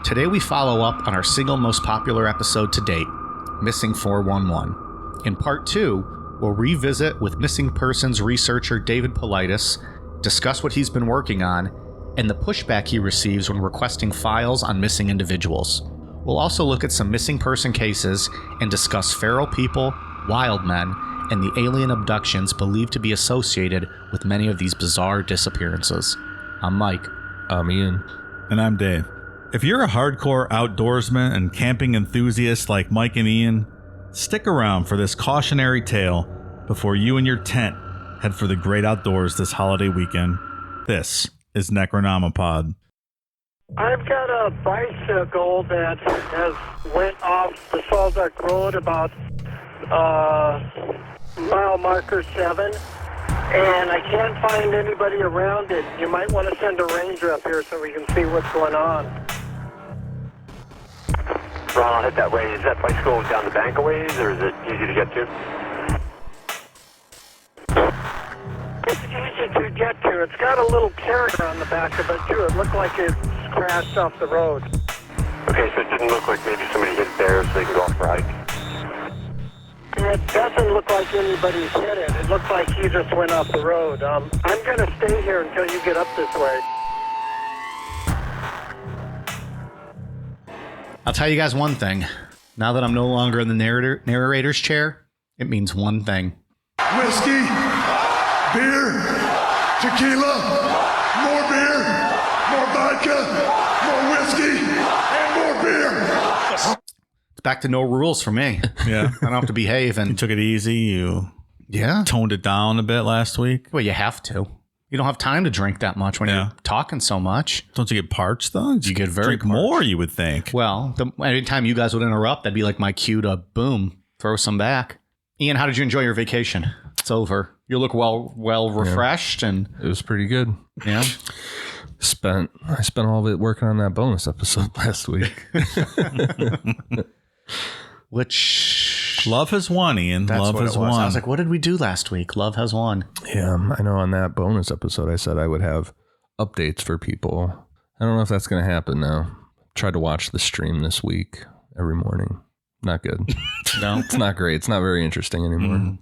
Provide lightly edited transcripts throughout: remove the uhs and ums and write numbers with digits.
Today we follow up on our single most popular episode to date, Missing 411. In part 2, we'll revisit with missing persons researcher David Politis, discuss what he's been working on, and the pushback he receives when requesting files on missing individuals. We'll also look at some missing person cases and discuss feral people, wild men, and the alien abductions believed to be associated with many of these bizarre disappearances. I'm Mike. I'm Ian. And I'm Dave. If you're a hardcore outdoorsman and camping enthusiast like Mike and Ian, stick around for this cautionary tale before you and your tent head for the great outdoors this holiday weekend. This is Necronomipod. I've got a bicycle that has went off the Salt Duck Road about mile marker 7, and I can't find anybody around it. You might want to send a ranger up here so we can see what's going on. Ron, I'll hit that way. Is that bicycle down the bank a ways, or is it easy to get to? It's easy to get to. It's got a little carrier on the back of it, too. It looked like it crashed off the road. Okay, so it didn't look like maybe somebody hit it there so they can go off for a hike. It doesn't look like anybody's hit it. It looks like he just went off the road. I'm going to stay here until you get up this way. I'll tell you guys one thing. Now that I'm no longer in the narrator's chair, it means one thing. Whiskey, beer, tequila, more beer, more vodka, more whiskey, and more beer. It's back to no rules for me. Yeah. I don't have to behave. You And took it easy. You toned it down a bit last week. well, you have to. You don't have time to drink that much when you're talking so much. Don't you get parched, though? You get very drink parched. more, you would think. Well, anytime you guys would interrupt, that'd be like my cue to, boom, throw some back. Ian, how did you enjoy your vacation? It's over. You look well refreshed, and It was pretty good. yeah. I spent all of it working on that bonus episode last week. Which Love has won, Ian. that's Love what has it was. won. I was like, what did we do last week? Love has won. Yeah, I know on that bonus episode I said I would have updates for people. I don't know if that's going to happen now. Tried to watch the stream this week every morning. Not good. No. It's not great. It's not very interesting anymore.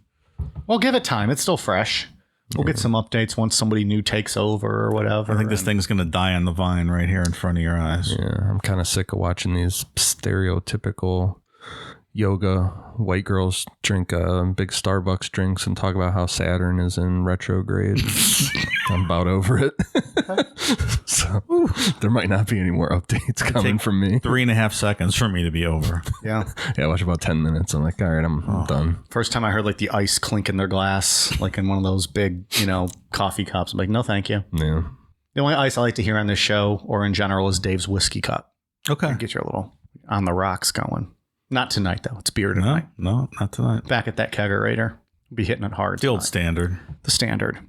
Well, give it time. It's still fresh. We'll get some updates once somebody new takes over or whatever. I think this thing's going to die on the vine right here in front of your eyes. Yeah, I'm kind of sick of watching these stereotypical yoga white girls drink big Starbucks drinks and talk about how Saturn is in retrograde. I'm about over it. So there might not be any more updates coming from me. 3.5 seconds for me to be over. Yeah. Yeah, I watch about 10 minutes. I'm like, all right, I'm done. First time I heard like the ice clink in their glass, like in one of those big, coffee cups. I'm like, no, thank you. Yeah. The only ice I like to hear on this show or in general is Dave's whiskey cup. Okay. Get your little on the rocks going. Not tonight, though. It's beer tonight. No, not tonight. Back at that kegerator. Be hitting it hard. The old tonight. standard. The standard.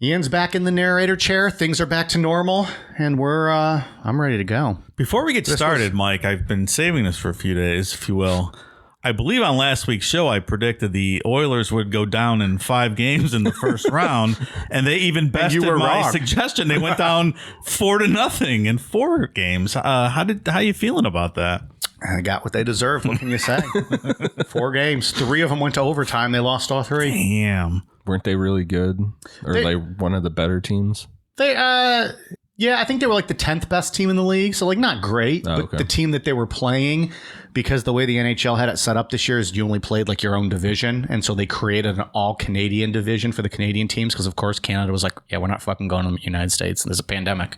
Ian's back in the narrator chair. Things are back to normal, and I'm ready to go. Before we get started, Mike, I've been saving this for a few days, if you will. I believe on last week's show, I predicted the Oilers would go down in 5 games in the first round, and they even bested my suggestion. They went down 4-0 in 4 games. How you feeling about that? They got what they deserved. What can you say? 4 games. 3 of them went to overtime. They lost all 3. Damn. Weren't they really good? Or like one of the better teams? They, yeah, I think they were like the 10th best team in the league. So like not great, but okay. the team that they were playing, because the way the NHL had it set up this year is you only played like your own division. And so they created an all Canadian division for the Canadian teams. Cause of course Canada was like, yeah, we're not fucking going to the United States. There's a pandemic.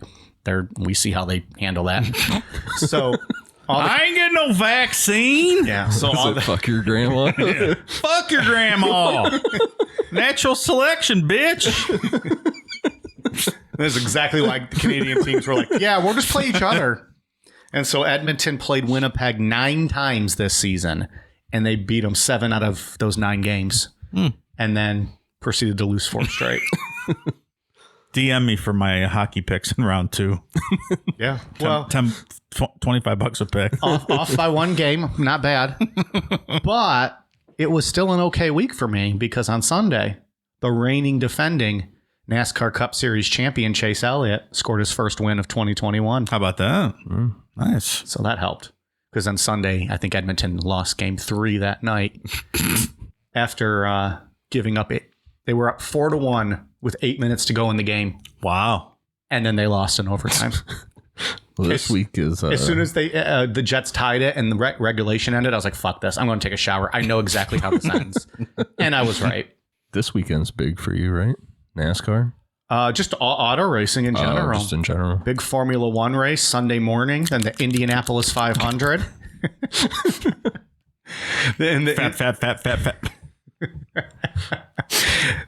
We see how they handle that. So I ain't getting no vaccine. yeah. So Fuck your grandma. Fuck your grandma. Natural selection, bitch. That's exactly why the Canadian teams were like, yeah, we'll just play each other. And so Edmonton played Winnipeg 9 times this season, and they beat them 7 out of those 9 games, and then proceeded to lose 4 straight. DM me for my hockey picks in round 2. Yeah. Well, $25 a pick. off by 1 game. Not bad. But it was still an okay week for me because on Sunday, the reigning defending NASCAR Cup Series champion Chase Elliott scored his first win of 2021. How about that? Nice. So that helped. Because on Sunday, I think Edmonton lost game 3 that night after giving up it. They were up 4-1 with 8 minutes to go in the game. Wow. And then they lost in overtime. Well, this week is... as soon as they the Jets tied it and the regulation ended, I was like, fuck this. I'm going to take a shower. I know exactly how this ends. And I was right. This weekend's big for you, right? NASCAR? Just auto racing in general. Just in general. Big Formula One race Sunday morning, then the Indianapolis 500. Fat.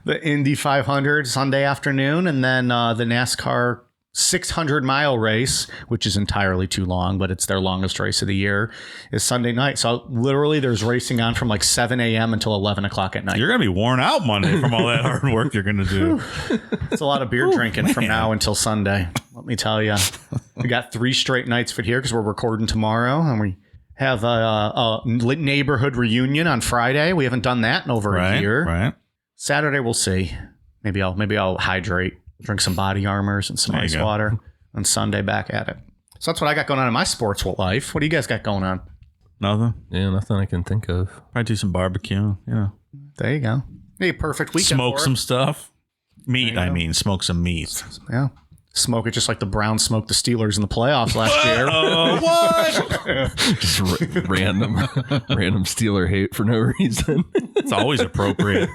The Indy 500 Sunday afternoon, and then the NASCAR 600-mile race, which is entirely too long, but it's their longest race of the year, is Sunday night. So literally there's racing on from like 7 a.m. until 11 o'clock at night. You're going to be worn out Monday from all that hard work you're going to do. It's a lot of beer drinking from now until Sunday. Let me tell you. We got 3 straight nights for here because we're recording tomorrow, and we have a neighborhood reunion on Friday. We haven't done that in over a year. Right. Saturday, we'll see. Maybe I'll hydrate, drink some body armors and some ice water. On Sunday, back at it. So that's what I got going on in my sports life. What do you guys got going on? Nothing. Yeah, nothing I can think of. Probably do some barbecue. There you go. Hey, perfect weekend. Smoke for some it. stuff. Meat, I mean. Smoke some meat. Yeah. Smoke it just like the Browns smoked the Steelers in the playoffs last year. What? Just random Steeler hate for no reason. It's always appropriate.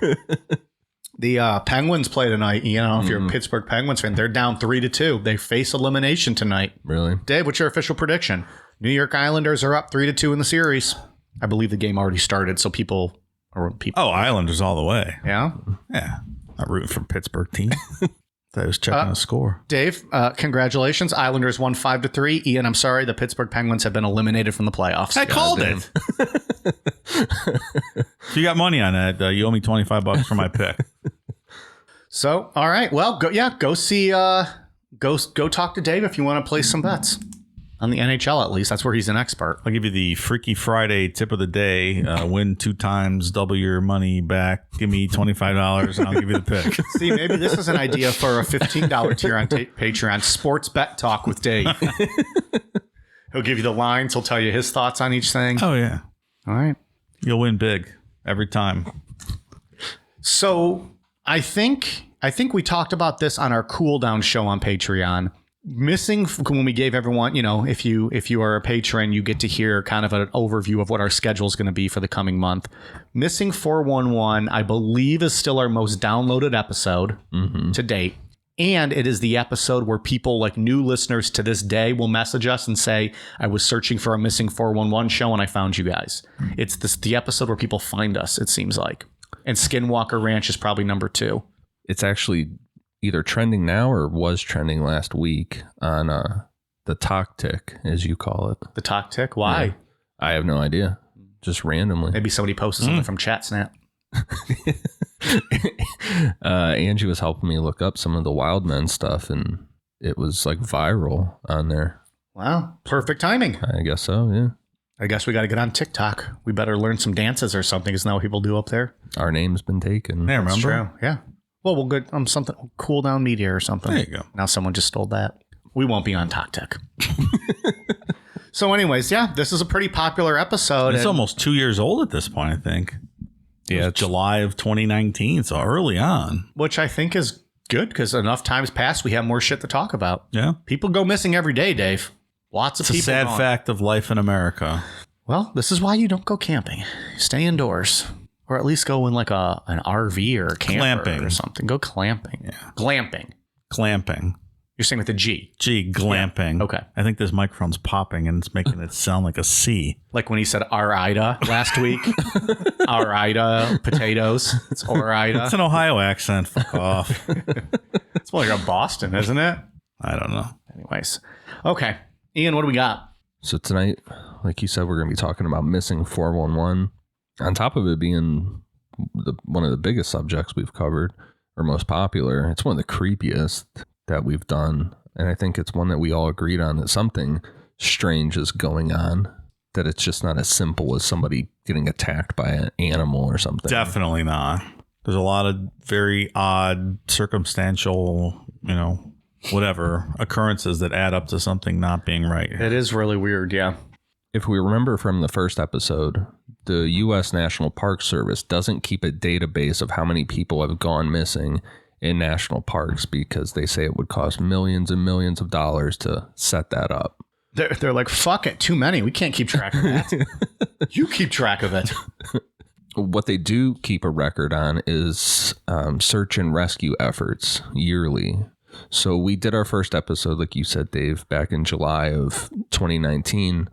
The Penguins play tonight. You know, if you're a Pittsburgh Penguins fan, they're down 3-2. They face elimination tonight. Really? Dave, what's your official prediction? New York Islanders are up 3-2 in the series. I believe the game already started, so people. Oh, Islanders all the way. Yeah? Yeah. Not rooting for Pittsburgh team. I was checking the score. Dave, congratulations. Islanders won 5-3. Ian, I'm sorry. The Pittsburgh Penguins have been eliminated from the playoffs. I called it. If you got money on that, you owe me $25 for my pick. So, all right. Well, go see, go talk to Dave if you want to place some bets on the NHL. At least that's where he's an expert. I'll give you the Freaky Friday tip of the day. Win 2 times, double your money back. Give me $25 and I'll give you the pick. See, maybe this is an idea for a $15 tier on Patreon. Sports Bet Talk with Dave. He'll give you the lines. He'll tell you his thoughts on each thing. Oh, yeah. All right. You'll win big every time. So I think we talked about this on our cool down show on Patreon. Missing when we gave everyone, you know, if you are a patron, you get to hear kind of an overview of what our schedule is going to be for the coming month. Missing 411, I believe, is still our most downloaded episode to date. And it is the episode where people, like new listeners to this day, will message us and say, I was searching for a Missing 411 show and I found you guys. It's the episode where people find us, it seems like. And Skinwalker Ranch is probably number 2. It's actually either trending now or was trending last week on the talk tick, as you call it. The talk tick? Why? Yeah. I have no idea. Just randomly. Maybe somebody posted something from ChatSnap. Angie was helping me look up some of the Wild Men stuff, and it was like viral on there. Wow. Perfect timing. I guess so, yeah. I guess we got to get on TikTok. We better learn some dances or something. Isn't that what people do up there? Our name's been taken. Yeah, That's remember? true. Yeah. Well, we'll get something cool down media or something. There you go. Now someone just stole that. We won't be on TokTek. So anyways, yeah, this is a pretty popular episode. It's almost 2 years old at this point, I think. Yeah, It's July of 2019, so early on. Which I think is good because enough times passed, we have more shit to talk about. Yeah. People go missing every day, Dave. Lots of It's a people. sad gone. fact of life in America. Well, this is why you don't go camping. Stay indoors. Or at least go in like an RV or a camper Clamping. or something. Go clamping. Yeah. Glamping. Clamping. You're saying with a G. Gee, glamping. Yeah. Okay. I think this microphone's popping and it's making it sound like a C. Like when he said Arida last week. Arida potatoes. It's Orida. It's an Ohio accent. Fuck off. It's more like a Boston, isn't it? I don't know. Anyways. Okay. Ian, what do we got? So tonight, like you said, we're going to be talking about Missing 411. On top of it being one of the biggest subjects we've covered, or most popular, it's one of the creepiest that we've done. And I think it's one that we all agreed on, that something strange is going on, that it's just not as simple as somebody getting attacked by an animal or something. Definitely not. There's a lot of very odd circumstantial, whatever occurrences that add up to something not being right. It is really weird, yeah. If we remember from the first episode, the U.S. National Park Service doesn't keep a database of how many people have gone missing in national parks because they say it would cost millions and millions of dollars to set that up. They're like, fuck it, too many. We can't keep track of that. You keep track of it. What they do keep a record on is search and rescue efforts yearly. So we did our first episode, like you said, Dave, back in July of 2019.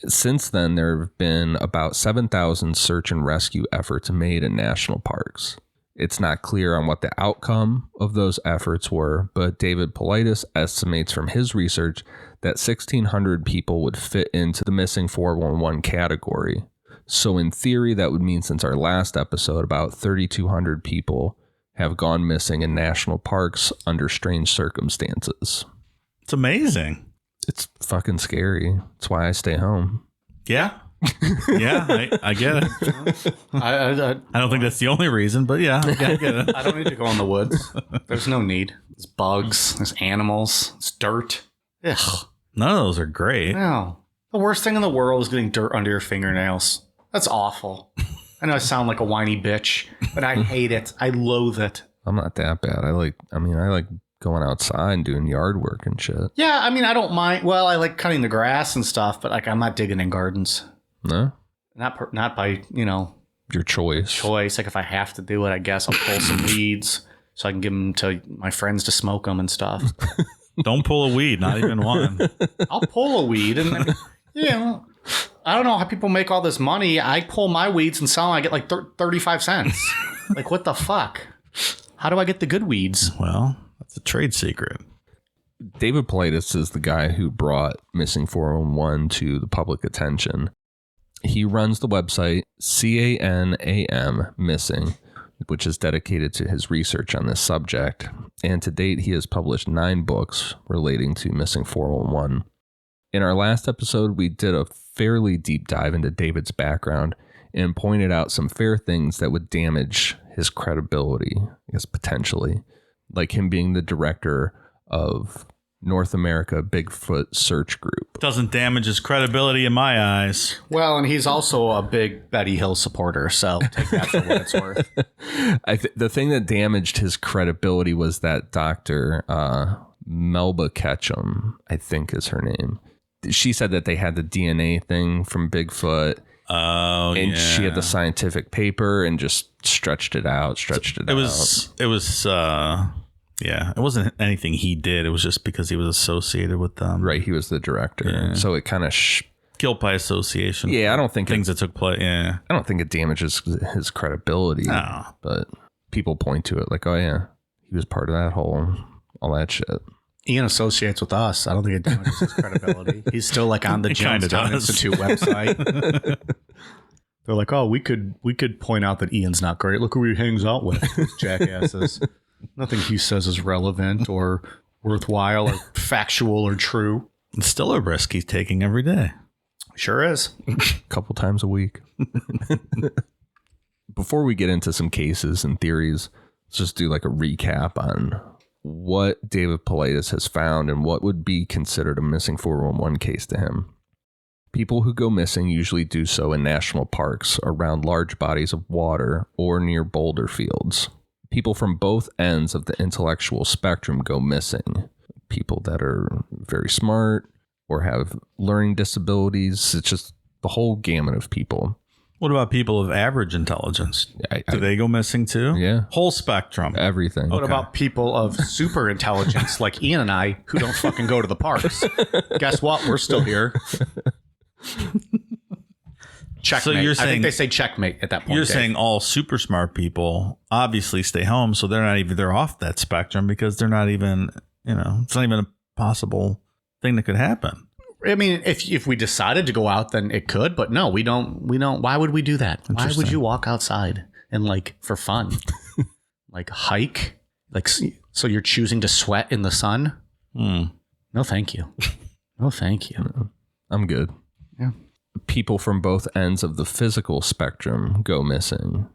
Since then, there have been about 7,000 search and rescue efforts made in national parks. It's not clear on what the outcome of those efforts were, but David Politis estimates from his research that 1,600 people would fit into the missing 411 category. So in theory, that would mean since our last episode, about 3,200 people have gone missing in national parks under strange circumstances. It's amazing. It's fucking scary. That's why I stay home. Yeah. Yeah, I get it. I don't think that's the only reason, but yeah, I get it. I don't need to go in the woods. There's no need. There's bugs. There's animals. It's dirt. Ugh. None of those are great. No. The worst thing in the world is getting dirt under your fingernails. That's awful. I know I sound like a whiny bitch, but I hate it. I loathe it. I'm not that bad. I like going outside and doing yard work and shit. Yeah, I mean, I don't mind. Well, I like cutting the grass and stuff, but like I'm not digging in gardens. No? Not by, Your choice. Like if I have to do it, I guess I'll pull some weeds so I can give them to my friends to smoke them and stuff. Don't pull a weed, not even one. I'll pull a weed and then, I don't know how people make all this money. I pull my weeds and sell them. I get like 35 cents. Like, what the fuck? How do I get the good weeds? Well, that's a trade secret. David Politis is the guy who brought Missing 411 to the public attention. He runs the website CANAM Missing, which is dedicated to his research on this subject. And to date, he has published 9 books relating to Missing 411. In our last episode, we did a fairly deep dive into David's background and pointed out some fair things that would damage his credibility, I guess potentially, like him being the director of North America Bigfoot Search Group. Doesn't damage his credibility in my eyes. Well, and he's also a big Betty Hill supporter, so take that for what it's worth. The thing that damaged his credibility was that Dr. Melba Ketchum, I think is her name. She said that they had the DNA thing from Bigfoot. Oh, and she had the scientific paper and just stretched it out. It wasn't anything he did. It was just because he was associated with them. Right. He was the director. Yeah. So it kind of guilt by association. Yeah. I don't think things that took place. Yeah. I don't think it damages his credibility. No. But people point to it like, oh yeah, he was part of that whole, all that shit. Ian associates with us. I don't think it damages his credibility. He's still like on the Jonestown Institute website. They're like, oh, we could point out that Ian's not great. Look who he hangs out with. Those jackasses. Nothing he says is relevant or worthwhile or factual or true. It's still a risk he's taking every day. Sure is. A couple times a week. Before we get into some cases and theories, let's just do like a recap on what David Politis has found and what would be considered a missing 411 case to him. People who go missing usually do so in national parks around large bodies of water or near boulder fields. People from both ends of the intellectual spectrum go missing. People that are very smart or have learning disabilities. It's just the whole gamut of people. What about people of average intelligence? Do they go missing too? Yeah. Whole spectrum. Everything. What about people of super intelligence like Ian and I who don't fucking go to the parks? Guess what? We're still here. Checkmate. So you're saying, I think they say checkmate at that point. You're saying all super smart people obviously stay home, so they're off that spectrum because they're not even, it's not even a possible thing that could happen. I mean, if we decided to go out, then it could, but no, we don't. Why would we do that? Why would you walk outside and like for fun, like hike, like so you're choosing to sweat in the sun? No, thank you. No, thank you. I'm good. Yeah. People from both ends of the physical spectrum go missing.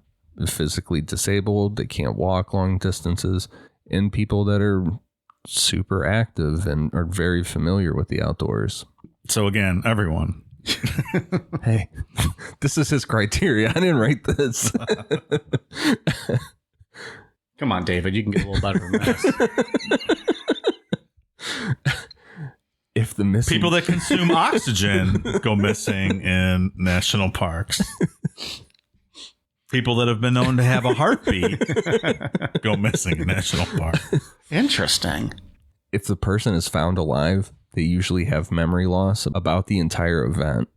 Physically disabled, they can't walk long distances, and people that are super active and are very familiar with the outdoors. So again, everyone. Hey, this is his criteria. I didn't write this. Come on, David. You can get a little better than this. If the missing People that consume oxygen go missing in national parks. People that have been known to have a heartbeat go missing in national park. Interesting. If the person is found alive, they usually have memory loss about the entire event.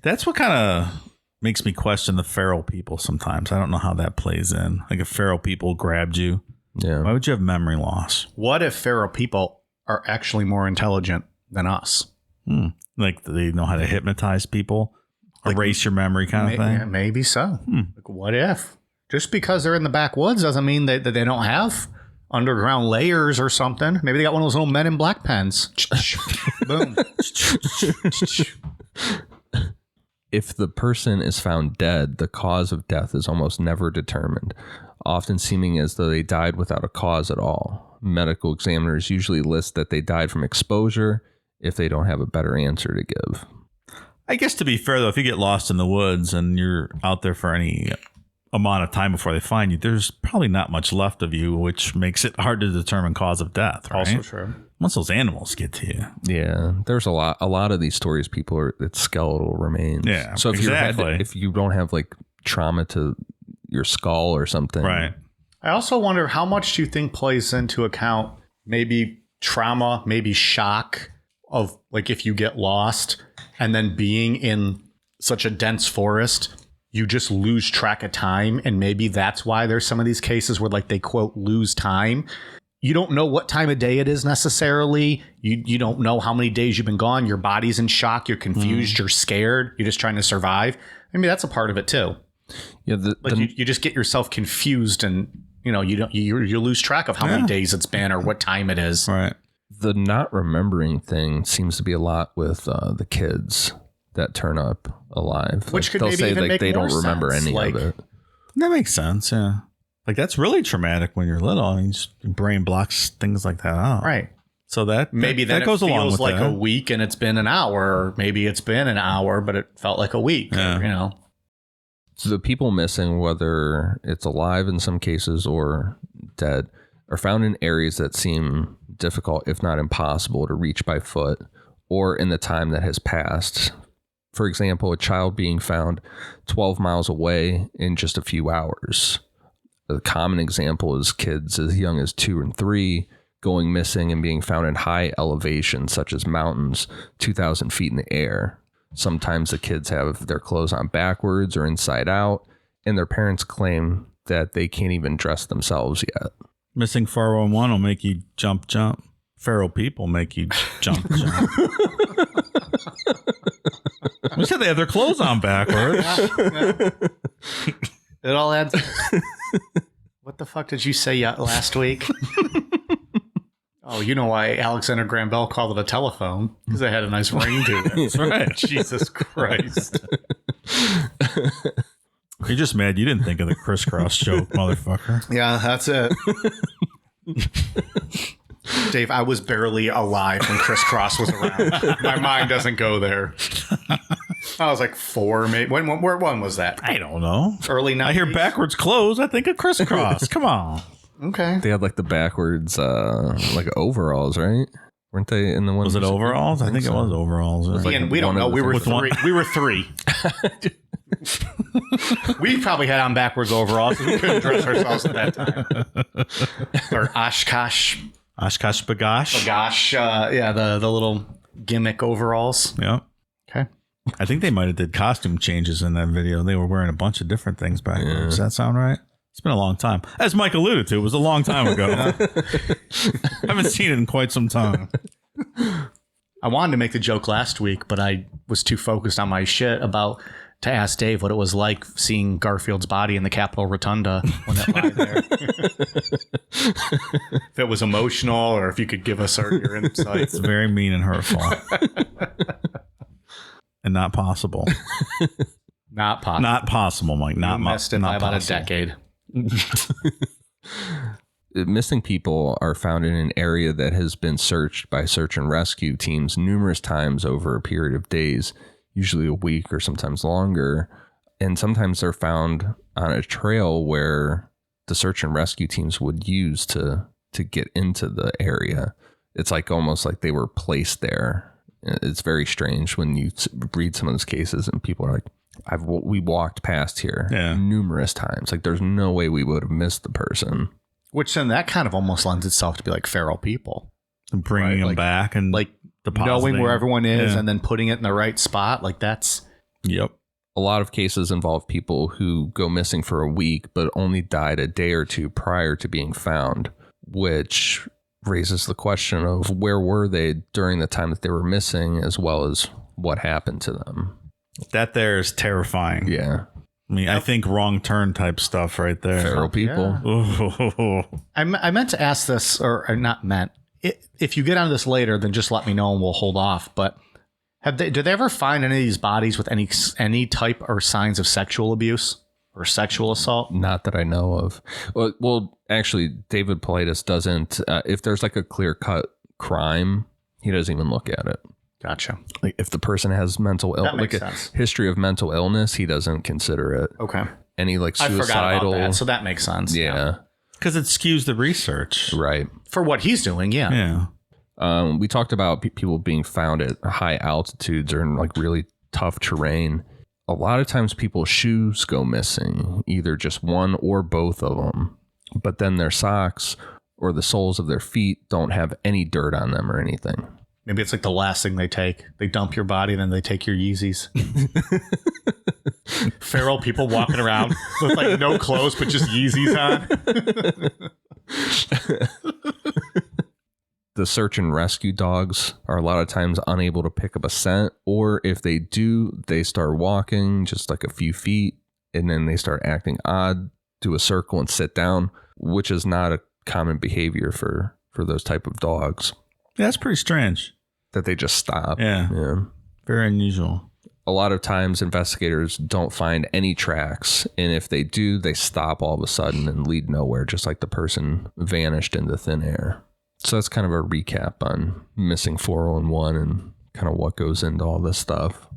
That's what kind of makes me question the feral people sometimes. I don't know how that plays in. Like if feral people grabbed you, Yeah. why would you have memory loss? What if feral people are actually more intelligent than us? Like they know how to hypnotize people, erase your memory kind of thing? Yeah, maybe so. Like, what if? Just because they're in the backwoods doesn't mean that they don't have underground layers or something. Maybe they got one of those little Men in Black pens. Boom. If the person is found dead, the cause of death is almost never determined, often seeming as though they died without a cause at all. Medical examiners usually list that they died from exposure if they don't have a better answer to give. I guess to be fair, though, if you get lost in the woods and you're out there for any amount of time before they find you, there's probably not much left of you, which makes it hard to determine cause of death, right? Also true. Once those animals get to you. Yeah, there's a lot of these stories. People are it's skeletal remains. Yeah, so if exactly. if you don't have like trauma to your skull or something, Right. I also wonder how much do you think plays into account maybe trauma, maybe shock of like if you get lost and then being in such a dense forest, you just lose track of time. And maybe that's why there's some of these cases where like they quote lose time. You don't know what time of day it is necessarily. You don't know how many days you've been gone. Your body's in shock. You're confused. You're scared. You're just trying to survive. Maybe that's a part of it too. Yeah, You just get yourself confused and you lose track of how many days it's been or what time it is. Right. the not remembering thing seems to be a lot with the kids that turn up alive. Which Like, could they'll maybe say even like make they more don't remember sense, any like- of it. That makes sense. Yeah. Like that's really traumatic when you're little. I mean, your brain blocks things like that out. Right. So that Maybe that then goes it along feels with like that. a week and it's been an hour, or maybe it's been an hour, but it felt like a week. Yeah. You know. So the people missing, whether it's alive in some cases or dead, are found in areas that seem difficult, if not impossible, to reach by foot or in the time that has passed. For example, a child being found 12 miles away in just a few hours. A common example is kids as young as 2 and 3 going missing and being found in high elevations, such as mountains 2,000 feet in the air. Sometimes the kids have their clothes on backwards or inside out, and their parents claim that they can't even dress themselves yet. Missing 411 will make you jump. Feral people make you jump. We said they have their clothes on backwards. It all adds. What the fuck did you say last week? Oh, you know why Alexander Graham Bell called it a telephone? Because it had a nice ring to it. That's right. Jesus Christ. You're just mad you didn't think of the crisscross joke, motherfucker. Yeah, that's it. Dave, I was barely alive when Crisscross was around. My mind doesn't go there. I was like 4, maybe. When was that? I don't know. Early 90s? I hear backwards clothes. I think of crisscross. Come on. Okay. They had like the backwards, like overalls, right? Weren't they in the one? Was it overalls? I think it was overalls. like Ian, we don't one know. of We the were things. three. We were 3. We probably had on backwards overalls because we couldn't dress ourselves at that time. Or Oshkosh Bagosh. Gosh, yeah, the little gimmick overalls. Yeah. Okay. I think they might have did costume changes in that video. They were wearing a bunch of different things back then. Does that sound right? It's been a long time. As Mike alluded to, it was a long time ago. I haven't seen it in quite some time. I wanted to make the joke last week, but I was too focused on my shit to ask Dave what it was like seeing Garfield's body in the Capitol Rotunda when it lay there. If it was emotional or if you could give us your insights. It's very mean and hurtful. And not possible. Not possible. Not possible, Mike. Not You missed it not by about possible. a decade. Missing people are found in an area that has been searched by search and rescue teams numerous times over a period of days, usually a week or sometimes longer. And sometimes they're found on a trail where the search and rescue teams would use to get into the area. It's like almost like they were placed there. It's very strange when you read some of those cases and people are like, we walked past here numerous times. Like there's no way we would have missed the person. Which then that kind of almost lends itself to be like feral people. And bringing them back and like knowing where everyone is and then putting it in the right spot. Like that's... Yep. A lot of cases involve people who go missing for a week, but only died a day or two prior to being found, which raises the question of where were they during the time that they were missing, as well as what happened to them. That there is terrifying. Yeah. I mean, I think wrong turn type stuff right there. Feral people. Yeah. I meant to ask this, or not meant. If you get onto this later, then just let me know and we'll hold off. But did they ever find any of these bodies with any type or signs of sexual abuse or sexual assault? Not that I know of. Well, actually, David Politis doesn't. If there's like a clear cut crime, he doesn't even look at it. Gotcha. Like if the person has mental illness, like sense. A history of mental illness, he doesn't consider it. Okay. Any like suicidal. I forgot about that, so that makes sense. Yeah. Because it skews the research. Right. For what he's doing, yeah. Yeah. We talked about people being found at high altitudes or in like really tough terrain. A lot of times people's shoes go missing, either just one or both of them. But then their socks or the soles of their feet don't have any dirt on them or anything. Maybe it's like the last thing they take. They dump your body, then they take your Yeezys. Feral people walking around with like no clothes, but just Yeezys on. The search and rescue dogs are a lot of times unable to pick up a scent, or if they do, they start walking just like a few feet and then they start acting odd, do a circle and sit down, which is not a common behavior for those type of dogs. Yeah, that's pretty strange. That they just stop. Yeah. Very unusual. A lot of times investigators don't find any tracks, and if they do, they stop all of a sudden and lead nowhere, just like the person vanished into thin air. So that's kind of a recap on missing 411 and kind of what goes into all this stuff.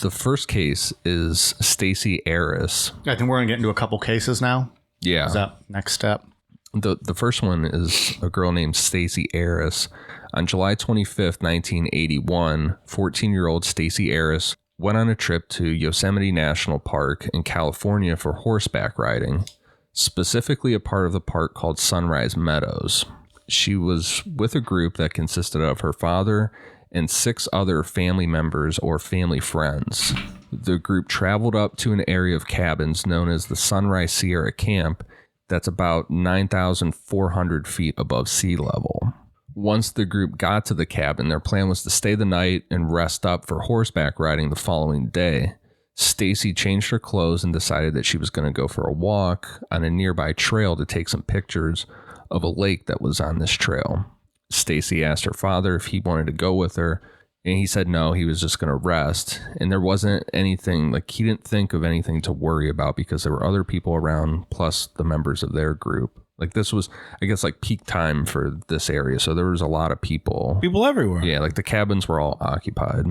The first case is Stacey Harris. I think we're going to get into a couple cases now. Yeah. Is that next step? The first one is a girl named Stacey Harris. On July 25th, 1981, 14-year-old Stacey Harris went on a trip to Yosemite National Park in California for horseback riding, specifically a part of the park called Sunrise Meadows. She was with a group that consisted of her father and 6 other family members or family friends. The group traveled up to an area of cabins known as the Sunrise Sierra Camp that's about 9,400 feet above sea level. Once the group got to the cabin, their plan was to stay the night and rest up for horseback riding the following day. Stacey changed her clothes and decided that she was going to go for a walk on a nearby trail to take some pictures of a lake that was on this trail. Stacey asked her father if he wanted to go with her, and he said no, he was just going to rest. And there wasn't anything, like he didn't think of anything to worry about because there were other people around, plus the members of their group. Like this was, I guess, like peak time for this area. So there was a lot of people. People everywhere. Yeah, like the cabins were all occupied.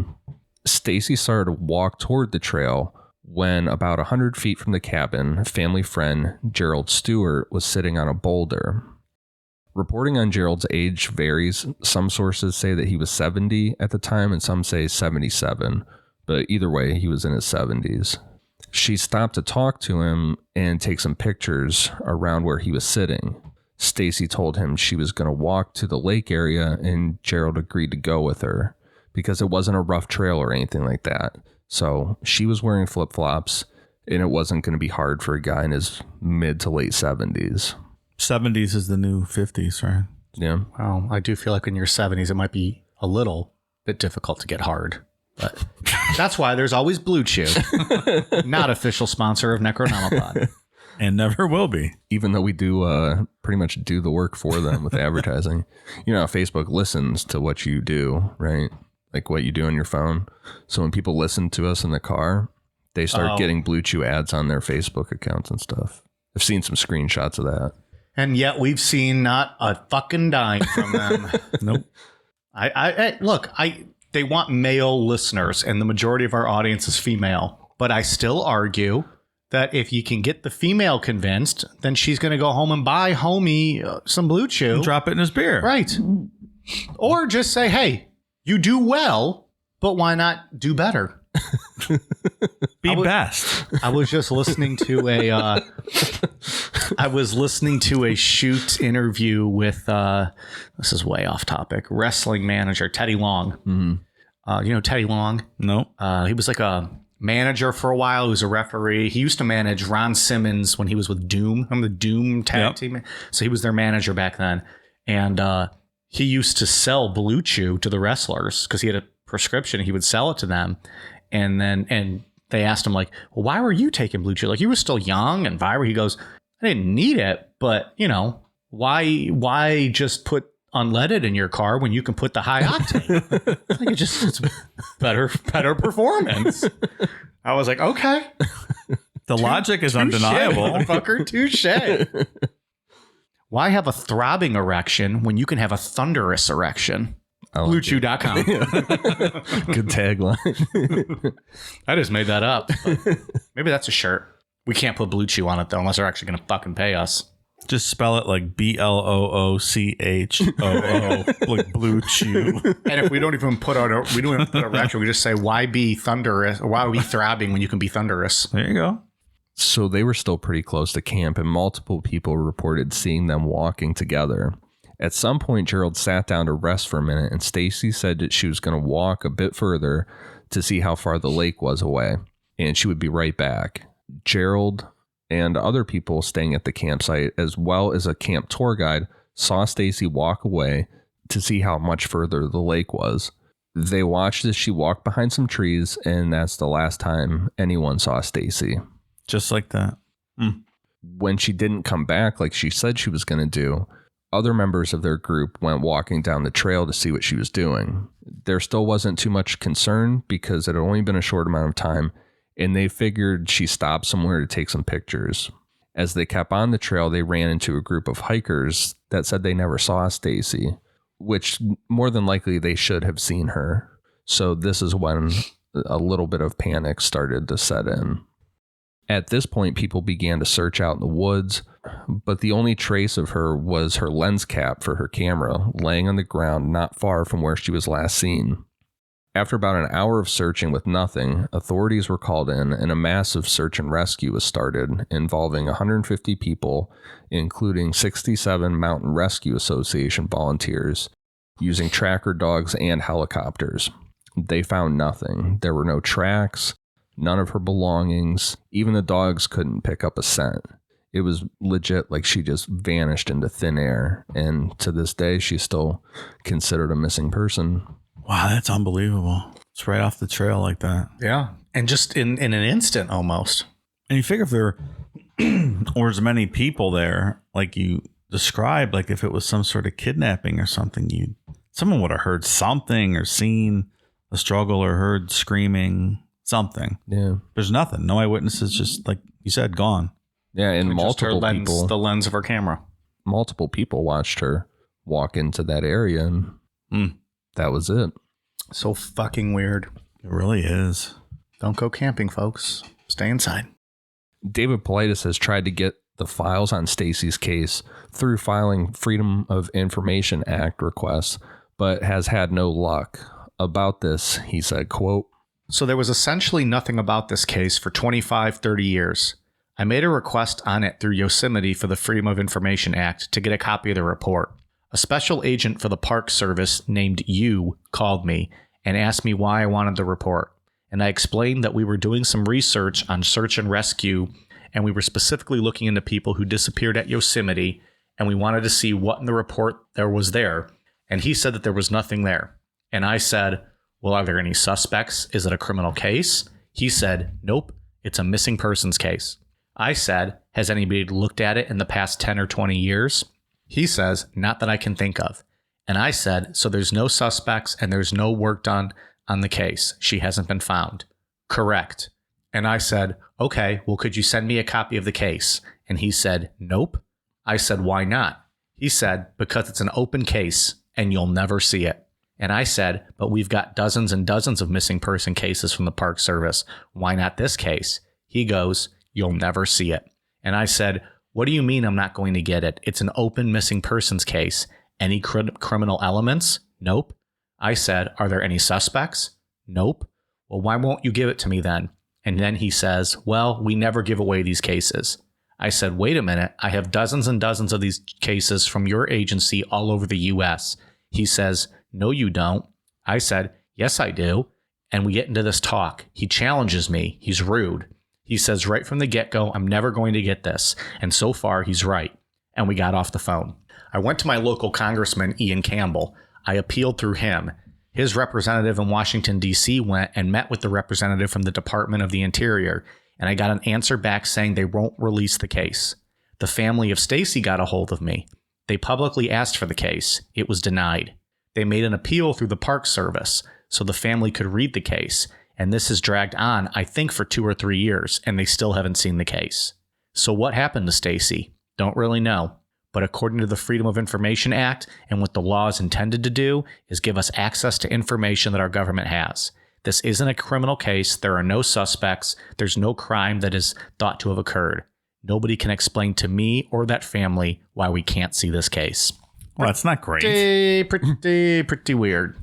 Stacey started to walk toward the trail when about 100 feet from the cabin, family friend Gerald Stewart was sitting on a boulder. Reporting on Gerald's age varies. Some sources say that he was 70 at the time and some say 77. But either way, he was in his 70s. She stopped to talk to him and take some pictures around where he was sitting. Stacey told him she was going to walk to the lake area, and Gerald agreed to go with her because it wasn't a rough trail or anything like that. So she was wearing flip-flops, and it wasn't going to be hard for a guy in his mid to late 70s. 70s is the new 50s, right? Yeah. Well, I do feel like in your 70s, it might be a little bit difficult to get hard. But that's why there's always Blue Chew, not official sponsor of Necronomicon. And never will be. Even though we do pretty much do the work for them with advertising. You know, Facebook listens to what you do, right? Like what you do on your phone. So when people listen to us in the car, they start getting Blue Chew ads on their Facebook accounts and stuff. I've seen some screenshots of that. And yet we've seen not a fucking dime from them. Nope. Look, they want male listeners, and the majority of our audience is female. But I still argue that if you can get the female convinced, then she's going to go home and buy homie some Blue Chew. And drop it in his beer. Right. Or just say, hey, you do well, but why not do better? Be best. I was just listening to a shoot interview with this is way off topic, wrestling manager Teddy Long. Mm-hmm. You know Teddy Long? Nope. He was like a manager for a while. He was a referee. He used to manage Ron Simmons when he was with Doom. I'm the Doom tag team. So he was their manager back then. And he used to sell Blue Chew to the wrestlers because he had a prescription. He would sell it to them. And they asked him, like, well, why were you taking Blue Chew? Like, you were still young and vibrant. He goes, I didn't need it, but, you know, why just put unleaded in your car when you can put the high octane? Like, it's better performance. I was like, okay. The logic is undeniable. Motherfucker, touche. Why have a throbbing erection when you can have a thunderous erection? BlueChew.com. Good tagline. I just made that up. Maybe that's a shirt. We can't put Blue Chew on it though, unless they're actually going to fucking pay us. Just spell it like BLOOCHOO, like Blue Chew. And if we don't even put out a retro, we just say, why be thunderous, or why be throbbing when you can be thunderous? There you go. So they were still pretty close to camp, and multiple people reported seeing them walking together. At some point, Gerald sat down to rest for a minute, and Stacy said that she was going to walk a bit further to see how far the lake was away, and she would be right back. Gerald and other people staying at the campsite, as well as a camp tour guide, saw Stacy walk away to see how much further the lake was. They watched as she walked behind some trees, and that's the last time anyone saw Stacy. Just like that. When she didn't come back like she said she was going to do, other members of their group went walking down the trail to see what she was doing. There still wasn't too much concern because it had only been a short amount of time, and they figured she stopped somewhere to take some pictures. As they kept on the trail, they ran into a group of hikers that said they never saw Stacy, which more than likely they should have seen her. So this is when a little bit of panic started to set in. At this point, people began to search out in the woods, but the only trace of her was her lens cap for her camera laying on the ground not far from where she was last seen. After about an hour of searching with nothing, authorities were called in and a massive search and rescue was started involving 150 people, including 67 Mountain Rescue Association volunteers, using tracker dogs and helicopters. They found nothing. There were no tracks, none of her belongings. Even the dogs couldn't pick up a scent. It was legit like she just vanished into thin air. And to this day, she's still considered a missing person. Wow, that's unbelievable. It's right off the trail like that. Yeah. And just in an instant almost. And you figure if there were as many people there, like you described, like if it was some sort of kidnapping or something, someone would have heard something or seen a struggle or heard screaming, something. Yeah. There's nothing. No eyewitnesses, just like you said, gone. Yeah, and multiple people. The lens of her camera. Multiple people watched her walk into that area, and that was it. So fucking weird. It really is. Don't go camping, folks. Stay inside. David Politis has tried to get the files on Stacy's case through filing Freedom of Information Act requests, but has had no luck. About this, he said, quote, "So there was essentially nothing about this case for 25, 30 years. I made a request on it through Yosemite for the Freedom of Information Act to get a copy of the report. A special agent for the Park Service named You called me and asked me why I wanted the report. And I explained that we were doing some research on search and rescue, and we were specifically looking into people who disappeared at Yosemite, and we wanted to see what in the report there was there. And he said that there was nothing there. And I said, well, are there any suspects? Is it a criminal case? He said, nope, it's a missing persons case. I said, has anybody looked at it in the past 10 or 20 years? He says, not that I can think of. And I said, so there's no suspects and there's no work done on the case. She hasn't been found. Correct. And I said, okay, well, could you send me a copy of the case? And he said, nope, I said, why not? He said, because it's an open case and you'll never see it. And I said, but we've got dozens and dozens of missing person cases from the Park Service. Why not this case? He goes, you'll never see it. And I said, what do you mean I'm not going to get it? It's an open missing persons case. Any criminal elements? Nope. I said, are there any suspects? Nope. Well, why won't you give it to me then? And then he says, well, we never give away these cases. I said, wait a minute. I have dozens and dozens of these cases from your agency all over the U.S. He says, no, you don't. I said, yes, I do. And we get into this talk. He challenges me. He's rude. He says right from the get-go, I'm never going to get this. And so far, he's right. And we got off the phone. I went to my local congressman, Ian Campbell. I appealed through him. His representative in Washington, D.C. went and met with the representative from the Department of the Interior. And I got an answer back saying they won't release the case. The family of Stacy got a hold of me. They publicly asked for the case. It was denied. They made an appeal through the Park Service so the family could read the case, and this has dragged on, I think, for 2 or 3 years, and they still haven't seen the case. So what happened to Stacy? Don't really know. But according to the Freedom of Information Act, and what the law is intended to do, is give us access to information that our government has. This isn't a criminal case. There are no suspects. There's no crime that is thought to have occurred. Nobody can explain to me or that family why we can't see this case. Well, that's not great. Pretty weird.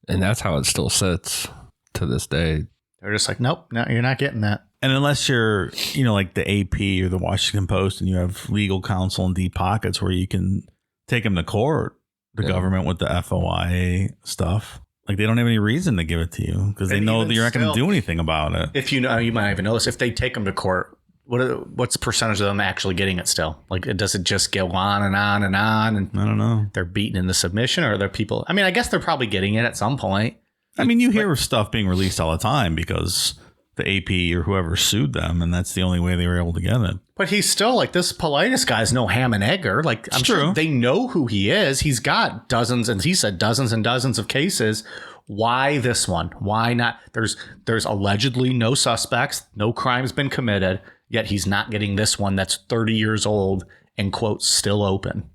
And that's how it still sits to this day. They're just like, nope, no, you're not getting that. And unless you're, like the AP or the Washington Post and you have legal counsel in deep pockets where you can take them to court, the government with the FOIA stuff, like they don't have any reason to give it to you because they know that you're not going to do anything about it. If you know, you might even notice if they take them to court, what's the percentage of them actually getting it still? Like, does it just go on and on and on? And I don't know. They're beaten in the submission, or are there people? I mean, I guess they're probably getting it at some point. I mean, you hear stuff being released all the time because the AP or whoever sued them, and that's the only way they were able to get it. But he's still like, this Politis guy's no ham and egger. Like, I'm sure they know who he is. He's got dozens, and he said dozens and dozens of cases. Why this one? Why not? There's allegedly no suspects, no crime's been committed, yet he's not getting this one that's 30 years old and, quote, still open.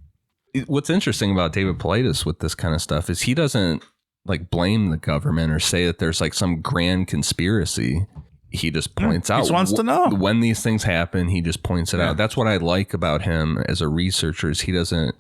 What's interesting about David Politis with this kind of stuff is he doesn't like blame the government or say that there's like some grand conspiracy. He just points out. He just wants to know when these things happen. He just points it out. That's what I like about him as a researcher is he doesn't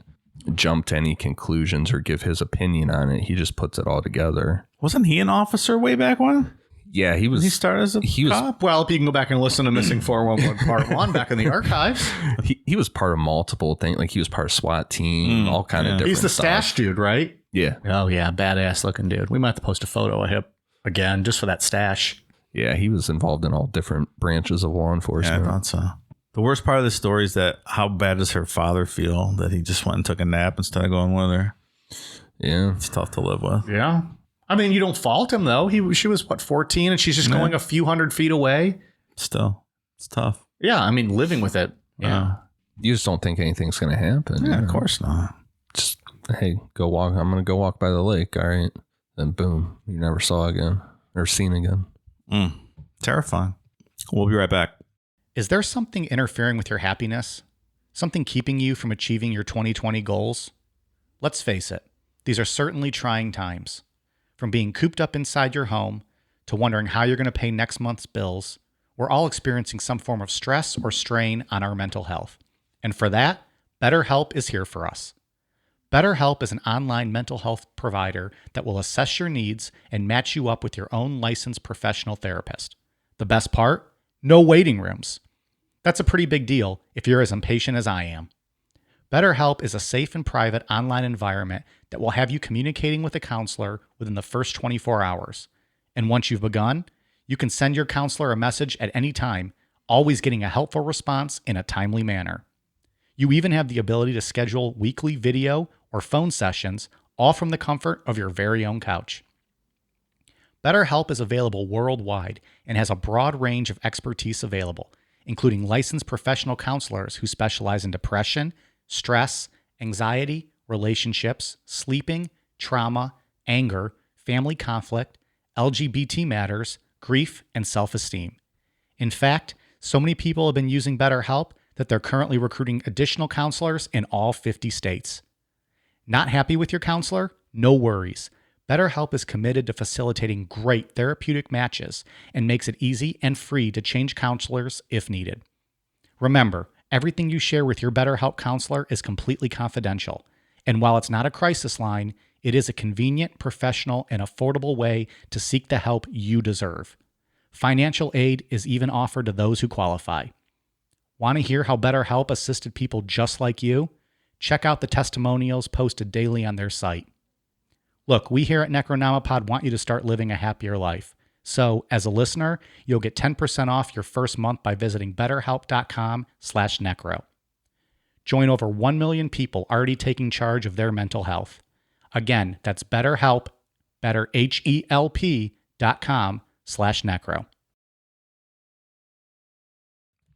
jump to any conclusions or give his opinion on it. He just puts it all together. Wasn't he an officer way back when? Yeah, he was. He started as a cop? Well, if you can go back and listen to Missing 411 Part 1 back in the archives. He was part of multiple things. Like he was part of SWAT team, all kind of different He's the stuff. stash dude, right? Yeah. Oh, yeah. Badass looking dude. We might have to post a photo of him again just for that stash. Yeah, he was involved in all different branches of law enforcement. Yeah, I thought so. The worst part of the story is that how bad does her father feel that he just went and took a nap instead of going with her? Yeah. It's tough to live with. Yeah. I mean, you don't fault him, though. She was, 14, and she's just going a few hundred feet away. Still, it's tough. Yeah, I mean, living with it. Yeah. You just don't think anything's going to happen. Yeah, of course not. Just, hey, go walk. I'm going to go walk by the lake. All right. Then boom, you never saw again or seen again. Terrifying. We'll be right back. Is there something interfering with your happiness? Something keeping you from achieving your 2020 goals? Let's face it, these are certainly trying times. From being cooped up inside your home to wondering how you're going to pay next month's bills, we're all experiencing some form of stress or strain on our mental health. And for that, BetterHelp is here for us. BetterHelp is an online mental health provider that will assess your needs and match you up with your own licensed professional therapist. The best part? No waiting rooms. That's a pretty big deal if you're as impatient as I am. BetterHelp is a safe and private online environment that will have you communicating with a counselor within the first 24 hours. And once you've begun, you can send your counselor a message at any time, always getting a helpful response in a timely manner. You even have the ability to schedule weekly video or phone sessions, all from the comfort of your very own couch. BetterHelp is available worldwide and has a broad range of expertise available, including licensed professional counselors who specialize in depression, stress, anxiety, relationships, sleeping, trauma, anger, family conflict, LGBT matters, grief, and self-esteem. In fact, so many people have been using BetterHelp that they're currently recruiting additional counselors in all 50 states. Not happy with your counselor? No worries. BetterHelp is committed to facilitating great therapeutic matches and makes it easy and free to change counselors if needed. Remember, everything you share with your BetterHelp counselor is completely confidential. And while it's not a crisis line, it is a convenient, professional, and affordable way to seek the help you deserve. Financial aid is even offered to those who qualify. Want to hear how BetterHelp assisted people just like you? Check out the testimonials posted daily on their site. Look, we here at Necronomipod want you to start living a happier life. So, as a listener, you'll get 10% off your first month by visiting betterhelp.com/necro. Join over 1 million people already taking charge of their mental health. Again, that's BetterHelp, betterhelp.com/necro.